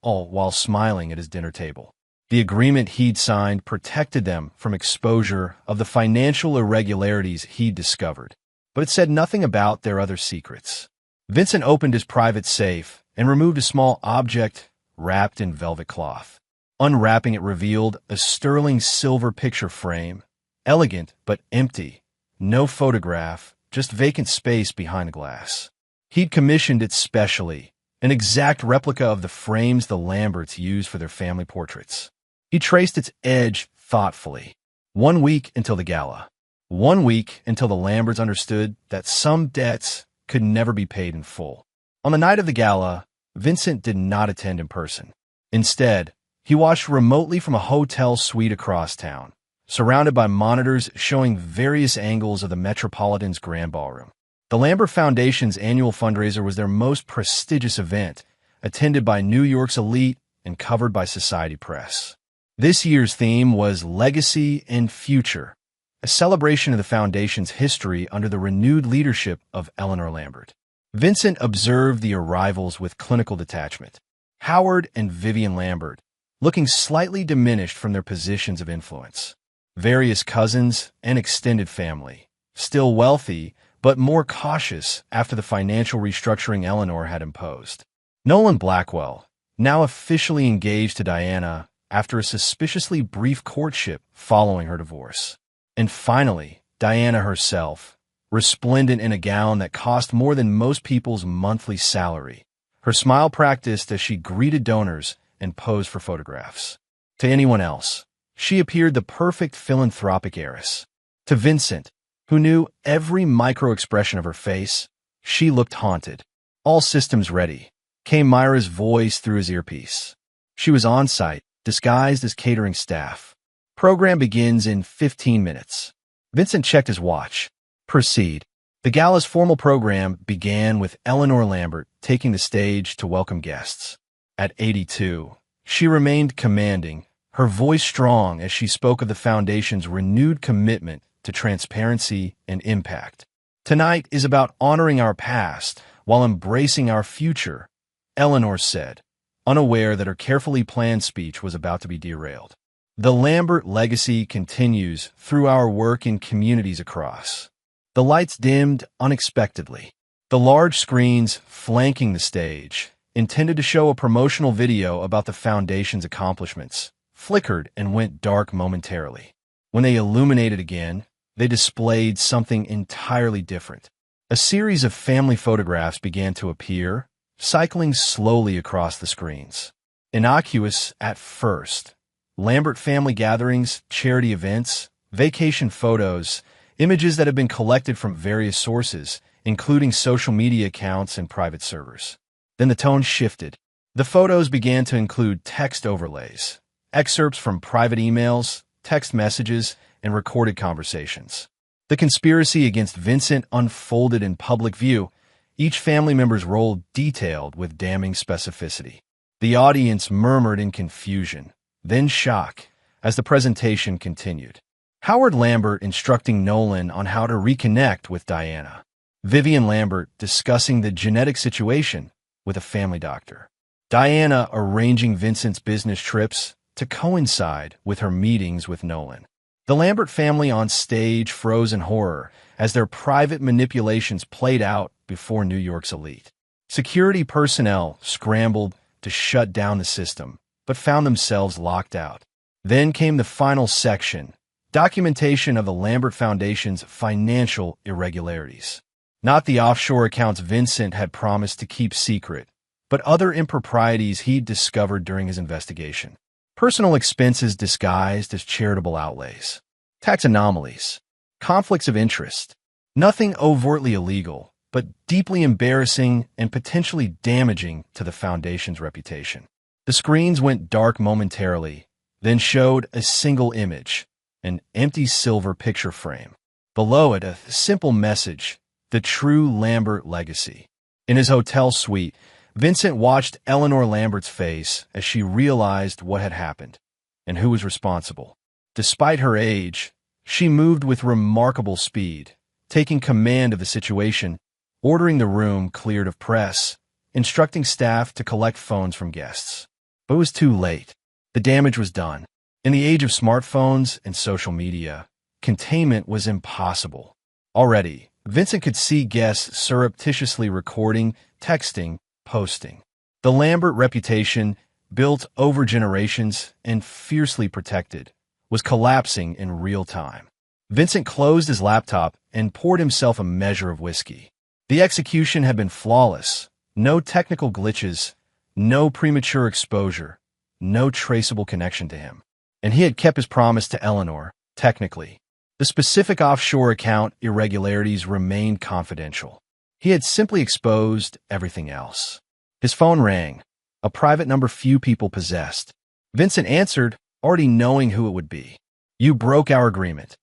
all while smiling at his dinner table. The agreement he'd signed protected them from exposure of the financial irregularities he'd discovered, but it said nothing about their other secrets. Vincent opened his private safe and removed a small object wrapped in velvet cloth. Unwrapping it revealed a sterling silver picture frame, elegant but empty. No photograph, just vacant space behind the glass. He'd commissioned it specially, an exact replica of the frames the Lamberts used for their family portraits. He traced its edge thoughtfully. 1 week until the gala. 1 week until the Lamberts understood that some debts could never be paid in full. On the night of the gala, Vincent did not attend in person. Instead, he watched remotely from a hotel suite across town, surrounded by monitors showing various angles of the Metropolitan's Grand Ballroom. The Lambert Foundation's annual fundraiser was their most prestigious event, attended by New York's elite and covered by society press. This year's theme was Legacy and Future, a celebration of the Foundation's history under the renewed leadership of Eleanor Lambert. Vincent observed the arrivals with clinical detachment. Howard and Vivian Lambert, looking slightly diminished from their positions of influence. Various cousins and extended family, still wealthy, but more cautious after the financial restructuring Eleanor had imposed. Nolan Blackwell, now officially engaged to Diana after a suspiciously brief courtship following her divorce. And finally, Diana herself, resplendent in a gown that cost more than most people's monthly salary. Her smile practiced as she greeted donors and posed for photographs. To anyone else, she appeared the perfect philanthropic heiress. To Vincent, who knew every micro-expression of her face, she looked haunted. All systems ready, came Myra's voice through his earpiece. She was on site, disguised as catering staff. Program begins in 15 minutes. Vincent checked his watch. Proceed. The gala's formal program began with Eleanor Lambert taking the stage to welcome guests. At 82, she remained commanding, her voice strong as she spoke of the Foundation's renewed commitment to transparency and impact. Tonight is about honoring our past while embracing our future, Eleanor said, unaware that her carefully planned speech was about to be derailed. The Lambert legacy continues through our work in communities across. The lights dimmed unexpectedly. The large screens flanking the stage, intended to show a promotional video about the Foundation's accomplishments, flickered and went dark momentarily. When they illuminated again, they displayed something entirely different. A series of family photographs began to appear, cycling slowly across the screens. Innocuous at first, Lambert family gatherings, charity events, vacation photos, images that have been collected from various sources, including social media accounts and private servers. Then the tone shifted. The photos began to include text overlays, excerpts from private emails, text messages, and recorded conversations. The conspiracy against Vincent unfolded in public view, each family member's role detailed with damning specificity. The audience murmured in confusion, then shock, as the presentation continued. Howard Lambert instructing Nolan on how to reconnect with Diana. Vivian Lambert discussing the genetic situation with a family doctor. Diana arranging Vincent's business trips to coincide with her meetings with Nolan. The Lambert family on stage froze in horror as their private manipulations played out before New York's elite. Security personnel scrambled to shut down the system, but found themselves locked out. Then came the final section, documentation of the Lambert Foundation's financial irregularities. Not the offshore accounts Vincent had promised to keep secret, but other improprieties he'd discovered during his investigation. Personal expenses disguised as charitable outlays. Tax anomalies. Conflicts of interest. Nothing overtly illegal, but deeply embarrassing and potentially damaging to the Foundation's reputation. The screens went dark momentarily, then showed a single image, an empty silver picture frame. Below it, a simple message, the true Lambert legacy. In his hotel suite, Vincent watched Eleanor Lambert's face as she realized what had happened and who was responsible. Despite her age, she moved with remarkable speed, taking command of the situation, ordering the room cleared of press, instructing staff to collect phones from guests. But it was too late. The damage was done. In the age of smartphones and social media, containment was impossible. Already, Vincent could see guests surreptitiously recording, texting, posting. The Lambert reputation, built over generations and fiercely protected, was collapsing in real time. Vincent closed his laptop and poured himself a measure of whiskey. The execution had been flawless. No technical glitches, no premature exposure, no traceable connection to him. And he had kept his promise to Eleanor, technically. The specific offshore account irregularities remained confidential. He had simply exposed everything else. His phone rang, a private number few people possessed. Vincent answered, already knowing who it would be. "You broke our agreement,"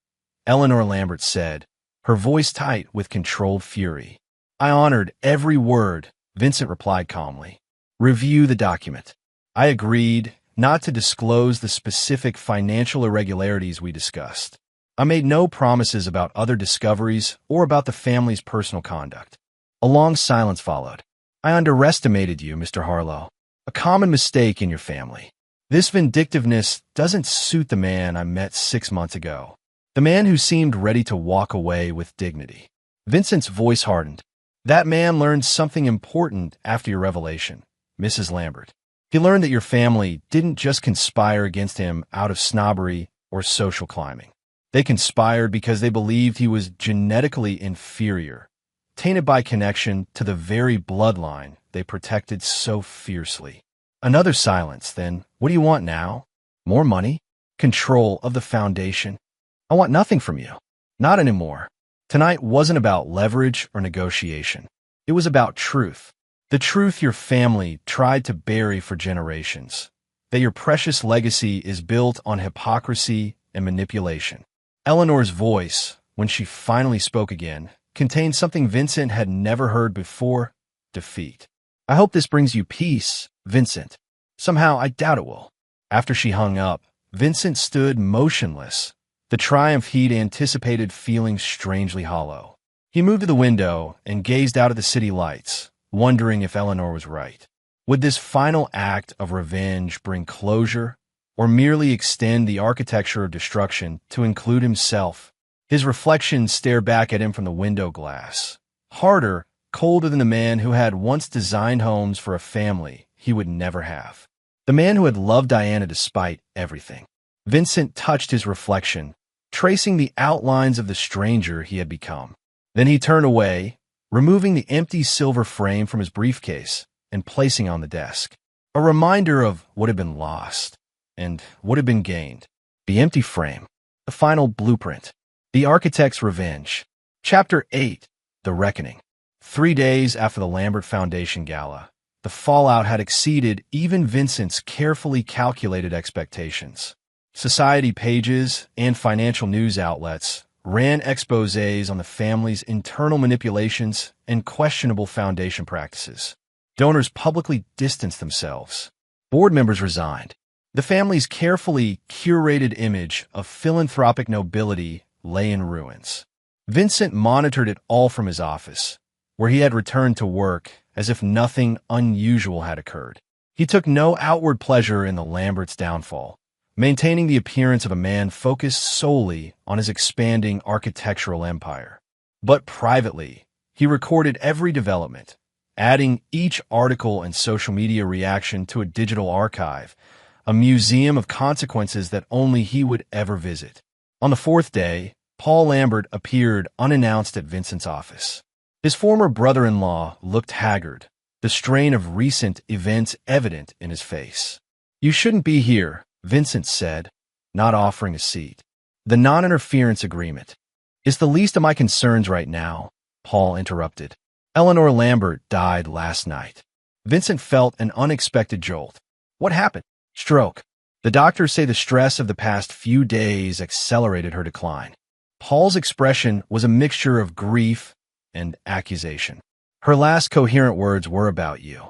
Eleanor Lambert said, her voice tight with controlled fury. "I honored every word," Vincent replied calmly. "Review the document." I agreed not to disclose the specific financial irregularities we discussed. I made no promises about other discoveries or about the family's personal conduct. A long silence followed. "I underestimated you, Mr. Harlow. A common mistake in your family. This vindictiveness doesn't suit the man I met 6 months ago. The man who seemed ready to walk away with dignity." Vincent's voice hardened. "That man learned something important after your revelation, Mrs. Lambert. He learned that your family didn't just conspire against him out of snobbery or social climbing. They conspired because they believed he was genetically inferior, tainted by connection to the very bloodline they protected so fiercely." Another silence, then. "What do you want now? More money? Control of the foundation?" "I want nothing from you. Not anymore." Tonight wasn't about leverage or negotiation. It was about truth. The truth your family tried to bury for generations. That your precious legacy is built on hypocrisy and manipulation. Eleanor's voice, when she finally spoke again, contained something Vincent had never heard before: defeat. "I hope this brings you peace, Vincent. Somehow, I doubt it will." After she hung up, Vincent stood motionless, the triumph he'd anticipated feeling strangely hollow. He moved to the window and gazed out at the city lights, wondering if Eleanor was right. Would this final act of revenge bring closure, or merely extend the architecture of destruction to include himself? His reflection stared back at him from the window glass, harder, colder than the man who had once designed homes for a family he would never have. The man who had loved Diana despite everything. Vincent touched his reflection, tracing the outlines of the stranger he had become. Then he turned away, removing the empty silver frame from his briefcase and placing on the desk. A reminder of what had been lost and what had been gained. The empty frame. The final blueprint. The architect's revenge. Chapter 8. The Reckoning. 3 days after the Lambert Foundation Gala, the fallout had exceeded even Vincent's carefully calculated expectations. Society pages and financial news outlets ran exposés on the family's internal manipulations and questionable foundation practices. Donors publicly distanced themselves. Board members resigned. The family's carefully curated image of philanthropic nobility lay in ruins. Vincent monitored it all from his office, where he had returned to work as if nothing unusual had occurred. He took no outward pleasure in the Lamberts' downfall, maintaining the appearance of a man focused solely on his expanding architectural empire. But privately, he recorded every development, adding each article and social media reaction to a digital archive, a museum of consequences that only he would ever visit. On the 4th day, Paul Lambert appeared unannounced at Vincent's office. His former brother-in-law looked haggard, the strain of recent events evident in his face. "You shouldn't be here," Vincent said, not offering a seat. "The non-interference agreement is the least of my concerns right now," Paul interrupted. "Eleanor Lambert died last night." Vincent felt an unexpected jolt. "What happened?" "Stroke. The doctors say the stress of the past few days accelerated her decline." Paul's expression was a mixture of grief and accusation. "Her last coherent words were about you."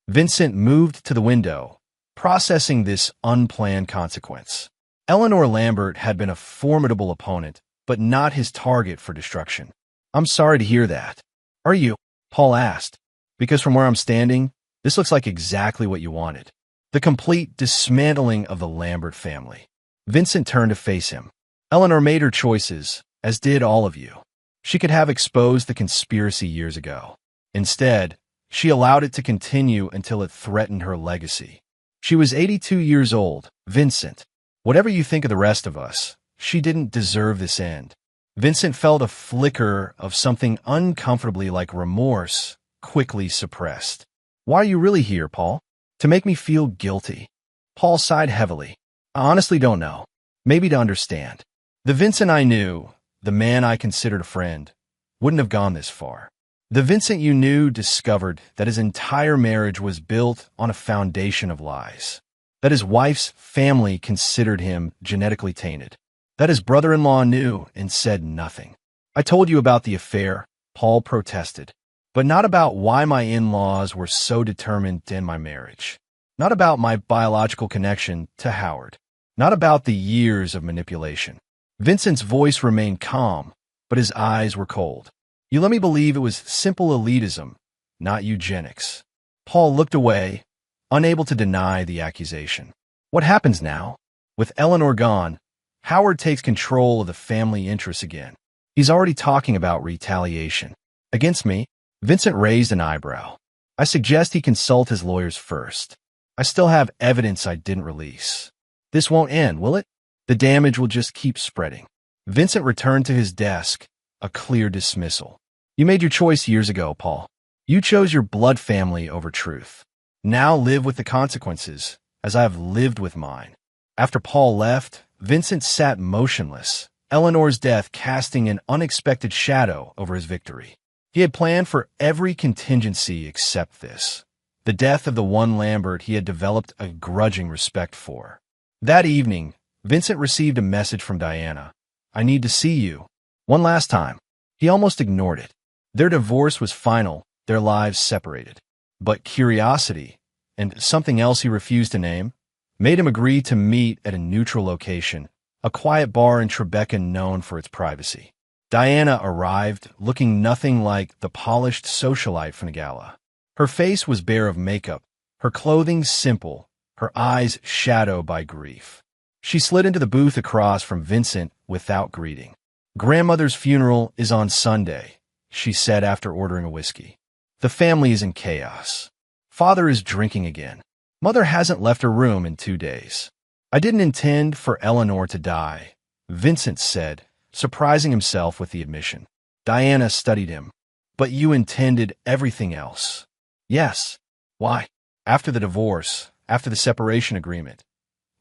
Vincent moved to the window, processing this unplanned consequence. Eleanor Lambert had been a formidable opponent, but not his target for destruction. I'm sorry to hear that. Are you? Paul asked. Because from where I'm standing, this looks like exactly what you wanted. The complete dismantling of the Lambert family. Vincent turned to face him. Eleanor made her choices, as did all of you. She could have exposed the conspiracy years ago. Instead, she allowed it to continue until it threatened her legacy. She was 82 years old, Vincent. Whatever you think of the rest of us, she didn't deserve this end. Vincent felt a flicker of something uncomfortably like remorse, quickly suppressed. Why are you really here, Paul? To make me feel guilty. Paul sighed heavily. I honestly don't know. Maybe to understand. The Vincent I knew, the man I considered a friend, wouldn't have gone this far. The Vincent you knew discovered that his entire marriage was built on a foundation of lies. That his wife's family considered him genetically tainted. That his brother-in-law knew and said nothing. I told you about the affair, Paul protested, but not about why my in-laws were so determined to end my marriage. Not about my biological connection to Howard. Not about the years of manipulation. Vincent's voice remained calm, but his eyes were cold. You let me believe it was simple elitism, not eugenics. Paul looked away, unable to deny the accusation. What happens now? With Eleanor gone, Howard takes control of the family interests again. He's already talking about retaliation. Against me? Vincent raised an eyebrow. I suggest he consult his lawyers first. I still have evidence I didn't release. This won't end, will it? The damage will just keep spreading. Vincent returned to his desk, a clear dismissal. You made your choice years ago, Paul. You chose your blood family over truth. Now live with the consequences, as I have lived with mine. After Paul left, Vincent sat motionless, Eleanor's death casting an unexpected shadow over his victory. He had planned for every contingency except this. The death of the one Lambert he had developed a grudging respect for. That evening, Vincent received a message from Diana. I need to see you. One last time. He almost ignored it. Their divorce was final, their lives separated. But curiosity, and something else he refused to name, made him agree to meet at a neutral location, a quiet bar in Tribeca known for its privacy. Diana arrived, looking nothing like the polished socialite from the gala. Her face was bare of makeup, her clothing simple, her eyes shadowed by grief. She slid into the booth across from Vincent without greeting. Grandmother's funeral is on Sunday, she said after ordering a whiskey. The family is in chaos. Father is drinking again. Mother hasn't left her room in 2 days. I didn't intend for Eleanor to die, Vincent said, surprising himself with the admission. Diana studied him. But you intended everything else. Yes. Why? After the divorce, after the separation agreement.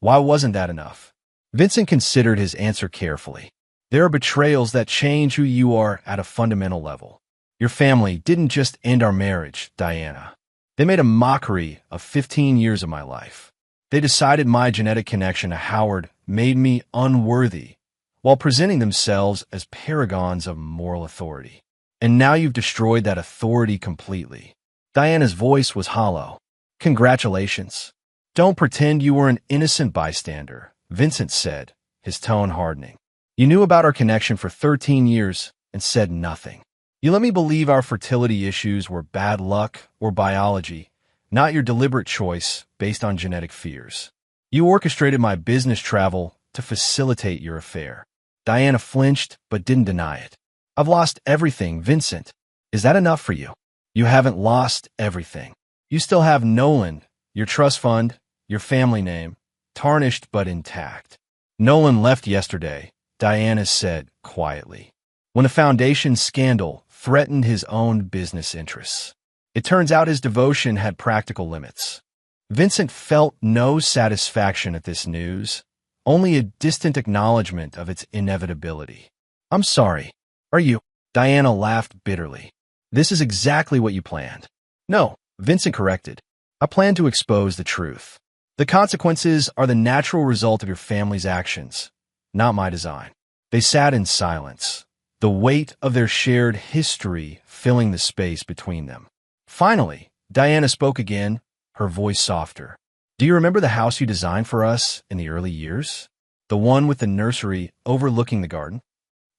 Why wasn't that enough? Vincent considered his answer carefully. There are betrayals that change who you are at a fundamental level. Your family didn't just end our marriage, Diana. They made a mockery of 15 years of my life. They decided my genetic connection to Howard made me unworthy, while presenting themselves as paragons of moral authority. And now you've destroyed that authority completely. Diana's voice was hollow. Congratulations. Don't pretend you were an innocent bystander, Vincent said, his tone hardening. You knew about our connection for 13 years and said nothing. You let me believe our fertility issues were bad luck or biology, not your deliberate choice based on genetic fears. You orchestrated my business travel to facilitate your affair. Diana flinched but didn't deny it. I've lost everything, Vincent. Is that enough for you? You haven't lost everything. You still have Nolan, your trust fund, your family name, tarnished but intact. Nolan left yesterday, Diana said quietly, when the foundation scandal threatened his own business interests. It turns out his devotion had practical limits. Vincent felt no satisfaction at this news, only a distant acknowledgement of its inevitability. I'm sorry. Are you? Diana laughed bitterly. This is exactly what you planned. No, Vincent corrected. I plan to expose the truth. The consequences are the natural result of your family's actions, not my design. They sat in silence, the weight of their shared history filling the space between them. Finally, Diana spoke again, her voice softer. Do you remember the house you designed for us in the early years? The one with the nursery overlooking the garden?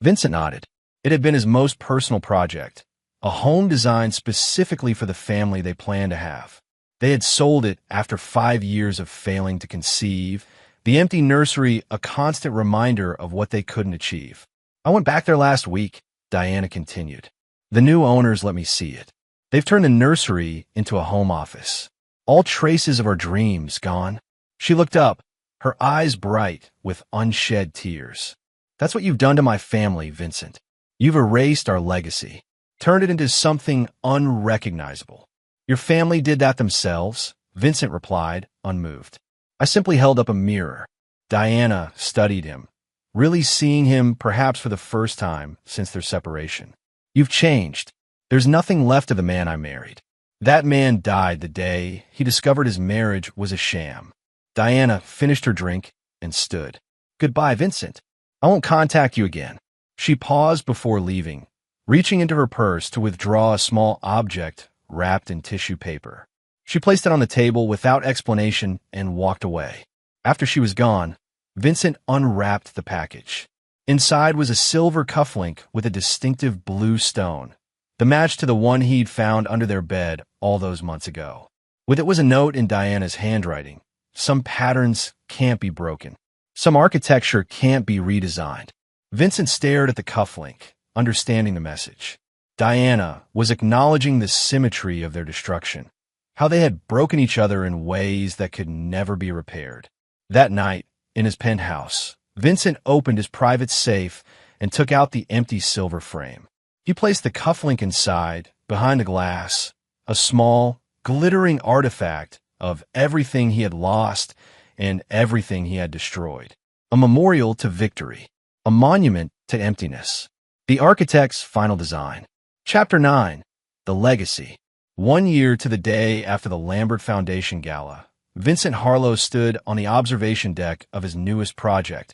Vincent nodded. It had been his most personal project, a home designed specifically for the family they planned to have. They had sold it after 5 years of failing to conceive, the empty nursery a constant reminder of what they couldn't achieve. I went back there last week, Diana continued. The new owners let me see it. They've turned the nursery into a home office. All traces of our dreams gone. She looked up, her eyes bright with unshed tears. That's what you've done to my family, Vincent. You've erased our legacy, turned it into something unrecognizable. Your family did that themselves, Vincent replied, unmoved. I simply held up a mirror. Diana studied him, really seeing him perhaps for the first time since their separation. You've changed. There's nothing left of the man I married. That man died the day he discovered his marriage was a sham. Diana finished her drink and stood. Goodbye, Vincent. I won't contact you again. She paused before leaving, reaching into her purse to withdraw a small object wrapped in tissue paper. She placed it on the table without explanation and walked away. After she was gone, Vincent unwrapped the package. Inside was a silver cufflink with a distinctive blue stone, the match to the one he'd found under their bed all those months ago. With it was a note in Diana's handwriting. Some patterns can't be broken. Some architecture can't be redesigned. Vincent stared at the cufflink, understanding the message. Diana was acknowledging the symmetry of their destruction, how they had broken each other in ways that could never be repaired. That night, in his penthouse, Vincent opened his private safe and took out the empty silver frame. He placed the cufflink inside, behind the glass, a small, glittering artifact of everything he had lost and everything he had destroyed. A memorial to victory, a monument to emptiness. The architect's final design. Chapter 9. The Legacy. 1 year to the day after the Lambert Foundation Gala, Vincent Harlow stood on the observation deck of his newest project,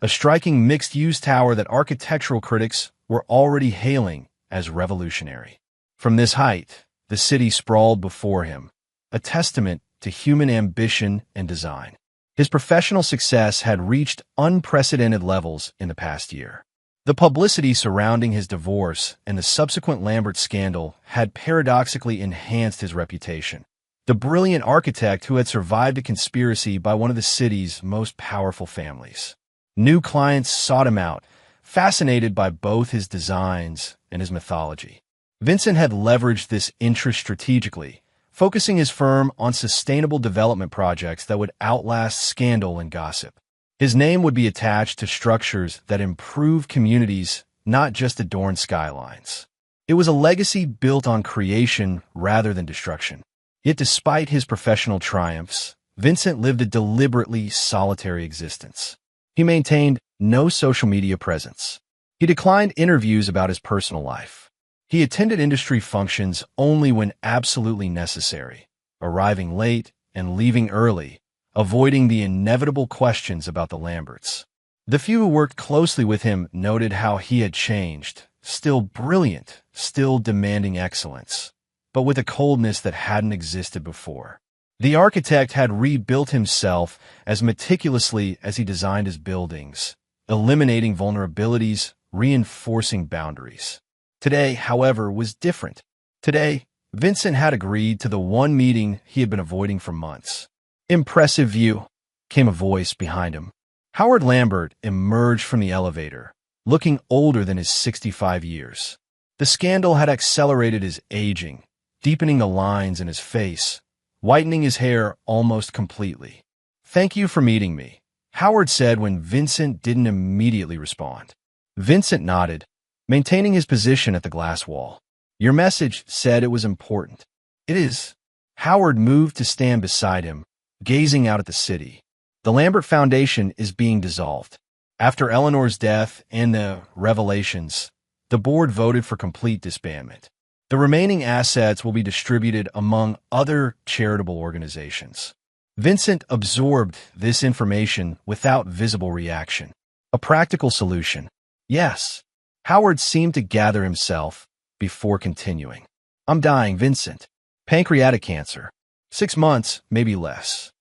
a striking mixed-use tower that architectural critics were already hailing as revolutionary. From this height, the city sprawled before him, a testament to human ambition and design. His professional success had reached unprecedented levels in the past year. The publicity surrounding his divorce and the subsequent Lambert scandal had paradoxically enhanced his reputation. The brilliant architect who had survived a conspiracy by one of the city's most powerful families. New clients sought him out, fascinated by both his designs and his mythology. Vincent had leveraged this interest strategically, focusing his firm on sustainable development projects that would outlast scandal and gossip. His name would be attached to structures that improve communities, not just adorn skylines. It was a legacy built on creation rather than destruction. Yet despite his professional triumphs, Vincent lived a deliberately solitary existence. He maintained no social media presence. He declined interviews about his personal life. He attended industry functions only when absolutely necessary, arriving late and leaving early, avoiding the inevitable questions about the Lamberts. The few who worked closely with him noted how he had changed, still brilliant, still demanding excellence, but with a coldness that hadn't existed before. The architect had rebuilt himself as meticulously as he designed his buildings, eliminating vulnerabilities, reinforcing boundaries. Today, however, was different. Today, Vincent had agreed to the one meeting he had been avoiding for months. "Impressive view," came a voice behind him. Howard Lambert emerged from the elevator, looking older than his 65 years. The scandal had accelerated his aging, deepening the lines in his face, whitening his hair almost completely. "Thank you for meeting me," Howard said when Vincent didn't immediately respond. Vincent nodded, maintaining his position at the glass wall. "Your message said it was important." "It is." Howard moved to stand beside him, gazing out at the city. "The Lambert Foundation is being dissolved. After Eleanor's death and the revelations, the board voted for complete disbandment. The remaining assets will be distributed among other charitable organizations." Vincent absorbed this information without visible reaction. A practical solution. Yes. Howard seemed to gather himself before continuing. "I'm dying, Vincent. Pancreatic cancer. 6 months, maybe less."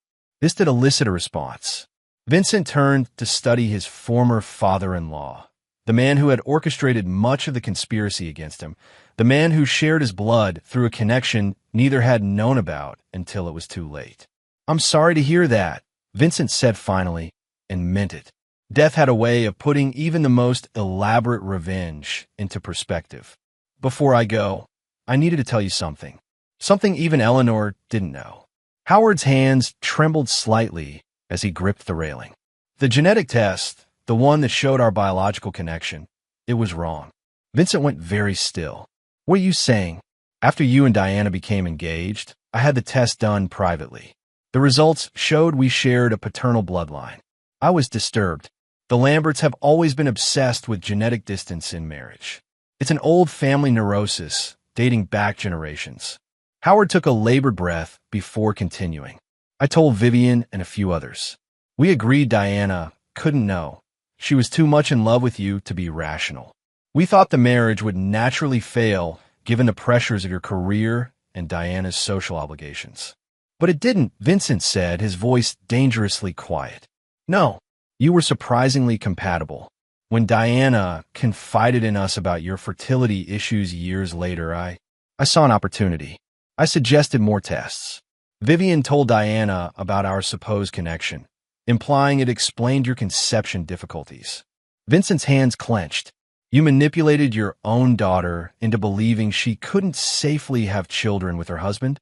This did elicit a response. Vincent turned to study his former father-in-law, the man who had orchestrated much of the conspiracy against him, the man who shared his blood through a connection neither had known about until it was too late. "I'm sorry to hear that," Vincent said finally, and meant it. Death had a way of putting even the most elaborate revenge into perspective. "Before I go, I needed to tell you something. Something even Eleanor didn't know." Howard's hands trembled slightly as he gripped the railing. "The genetic test, the one that showed our biological connection, it was wrong." Vincent went very still. "What are you saying?" "After you and Diana became engaged, I had the test done privately. The results showed we shared a paternal bloodline. I was disturbed. The Lamberts have always been obsessed with genetic distance in marriage. It's an old family neurosis dating back generations." Howard took a labored breath before continuing. "I told Vivian and a few others. We agreed Diana couldn't know. She was too much in love with you to be rational. We thought the marriage would naturally fail given the pressures of your career and Diana's social obligations. But it didn't," Vincent said, his voice dangerously quiet. "No, you were surprisingly compatible. When Diana confided in us about your fertility issues years later, I saw an opportunity. I suggested more tests. Vivian told Diana about our supposed connection, implying it explained your conception difficulties." Vincent's hands clenched. "You manipulated your own daughter into believing she couldn't safely have children with her husband?"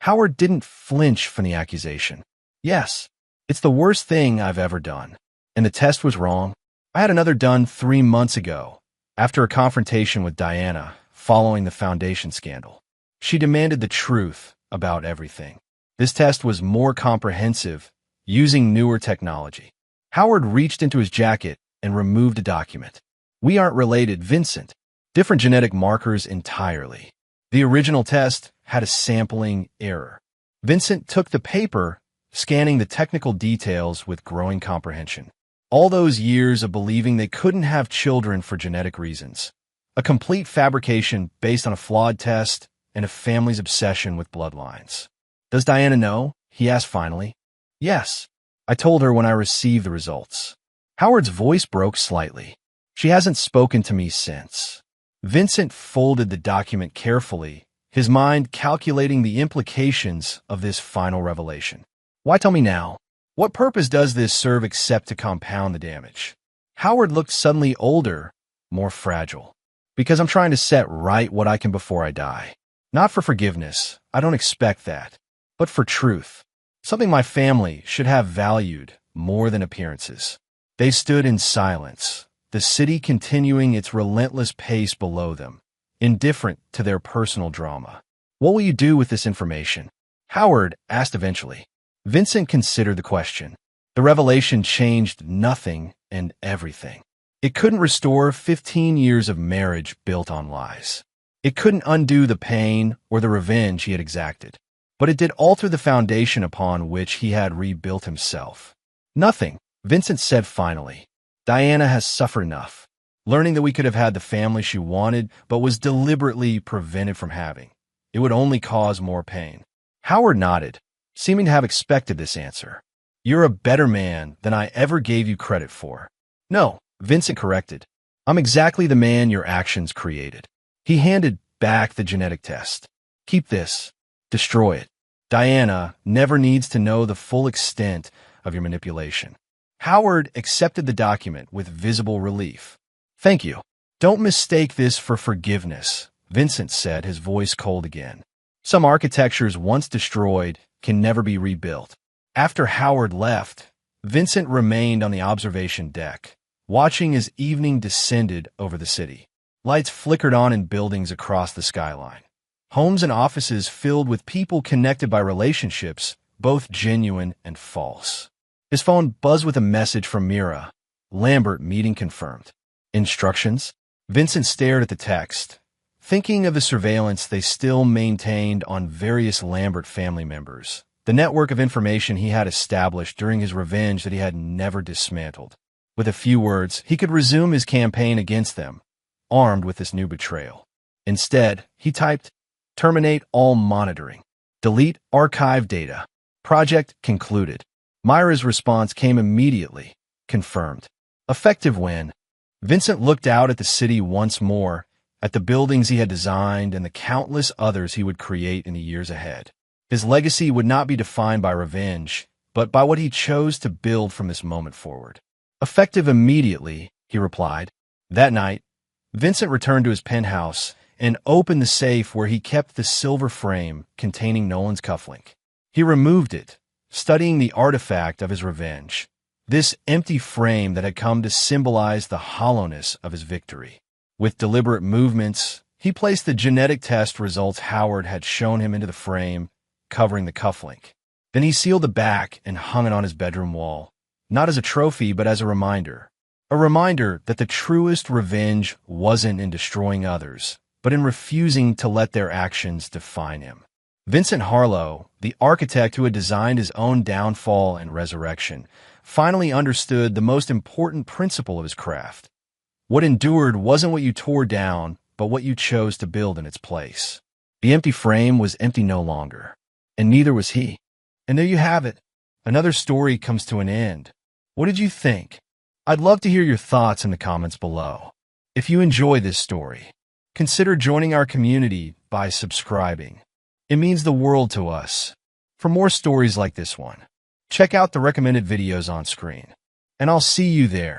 Howard didn't flinch from the accusation. "Yes, it's the worst thing I've ever done. And the test was wrong. I had another done 3 months ago, after a confrontation with Diana following the foundation scandal. She demanded the truth about everything. This test was more comprehensive, using newer technology." Howard reached into his jacket and removed a document. "We aren't related, Vincent. Different genetic markers entirely. The original test had a sampling error." Vincent took the paper, scanning the technical details with growing comprehension. All those years of believing they couldn't have children for genetic reasons. A complete fabrication based on a flawed test and a family's obsession with bloodlines. "Does Diana know?" he asked finally. "Yes. I told her when I received the results." Howard's voice broke slightly. "She hasn't spoken to me since." Vincent folded the document carefully, his mind calculating the implications of this final revelation. "Why tell me now? What purpose does this serve except to compound the damage?" Howard looked suddenly older, more fragile. "Because I'm trying to set right what I can before I die. Not for forgiveness, I don't expect that, but for truth. Something my family should have valued more than appearances." They stood in silence, the city continuing its relentless pace below them, indifferent to their personal drama. "What will you do with this information?" Howard asked eventually. Vincent considered the question. The revelation changed nothing and everything. It couldn't restore 15 years of marriage built on lies. It couldn't undo the pain or the revenge he had exacted. But it did alter the foundation upon which he had rebuilt himself. "Nothing," Vincent said finally. "Diana has suffered enough. Learning that we could have had the family she wanted but was deliberately prevented from having. It would only cause more pain." Howard nodded, seeming to have expected this answer. "You're a better man than I ever gave you credit for." "No," Vincent corrected. "I'm exactly the man your actions created." He handed back the genetic test. "Keep this. Destroy it. Diana never needs to know the full extent of your manipulation." Howard accepted the document with visible relief. "Thank you. Don't mistake this for forgiveness," Vincent said, his voice cold again. "Some architectures once destroyed can never be rebuilt." After Howard left, Vincent remained on the observation deck, watching as evening descended over the city. Lights flickered on in buildings across the skyline. Homes and offices filled with people connected by relationships, both genuine and false. His phone buzzed with a message from Mira. "Lambert meeting confirmed." "Instructions?" Vincent stared at the text, thinking of the surveillance they still maintained on various Lambert family members, the network of information he had established during his revenge that he had never dismantled. With a few words, he could resume his campaign against them, armed with this new betrayal. Instead, he typed, "Terminate all monitoring. Delete archive data. Project concluded." Myra's response came immediately. "Confirmed. Effective when?" Vincent looked out at the city once more, at the buildings he had designed and the countless others he would create in the years ahead. His legacy would not be defined by revenge, but by what he chose to build from this moment forward. Effective immediately, he replied. That night, Vincent returned to his penthouse and opened the safe where he kept the silver frame containing Nolan's cufflink. He removed it, studying the artifact of his revenge, this empty frame that had come to symbolize the hollowness of his victory. With deliberate movements, he placed the genetic test results Howard had shown him into the frame, covering the cufflink. Then he sealed the back and hung it on his bedroom wall, not as a trophy but as a reminder that the truest revenge wasn't in destroying others, but in refusing to let their actions define him. Vincent Harlow, the architect who had designed his own downfall and resurrection, finally understood the most important principle of his craft. What endured wasn't what you tore down, but what you chose to build in its place. The empty frame was empty no longer, and neither was he. And there you have it. Another story comes to an end. What did you think? I'd love to hear your thoughts in the comments below. If you enjoy this story, consider joining our community by subscribing. It means the world to us. For more stories like this one, check out the recommended videos on screen, and I'll see you there.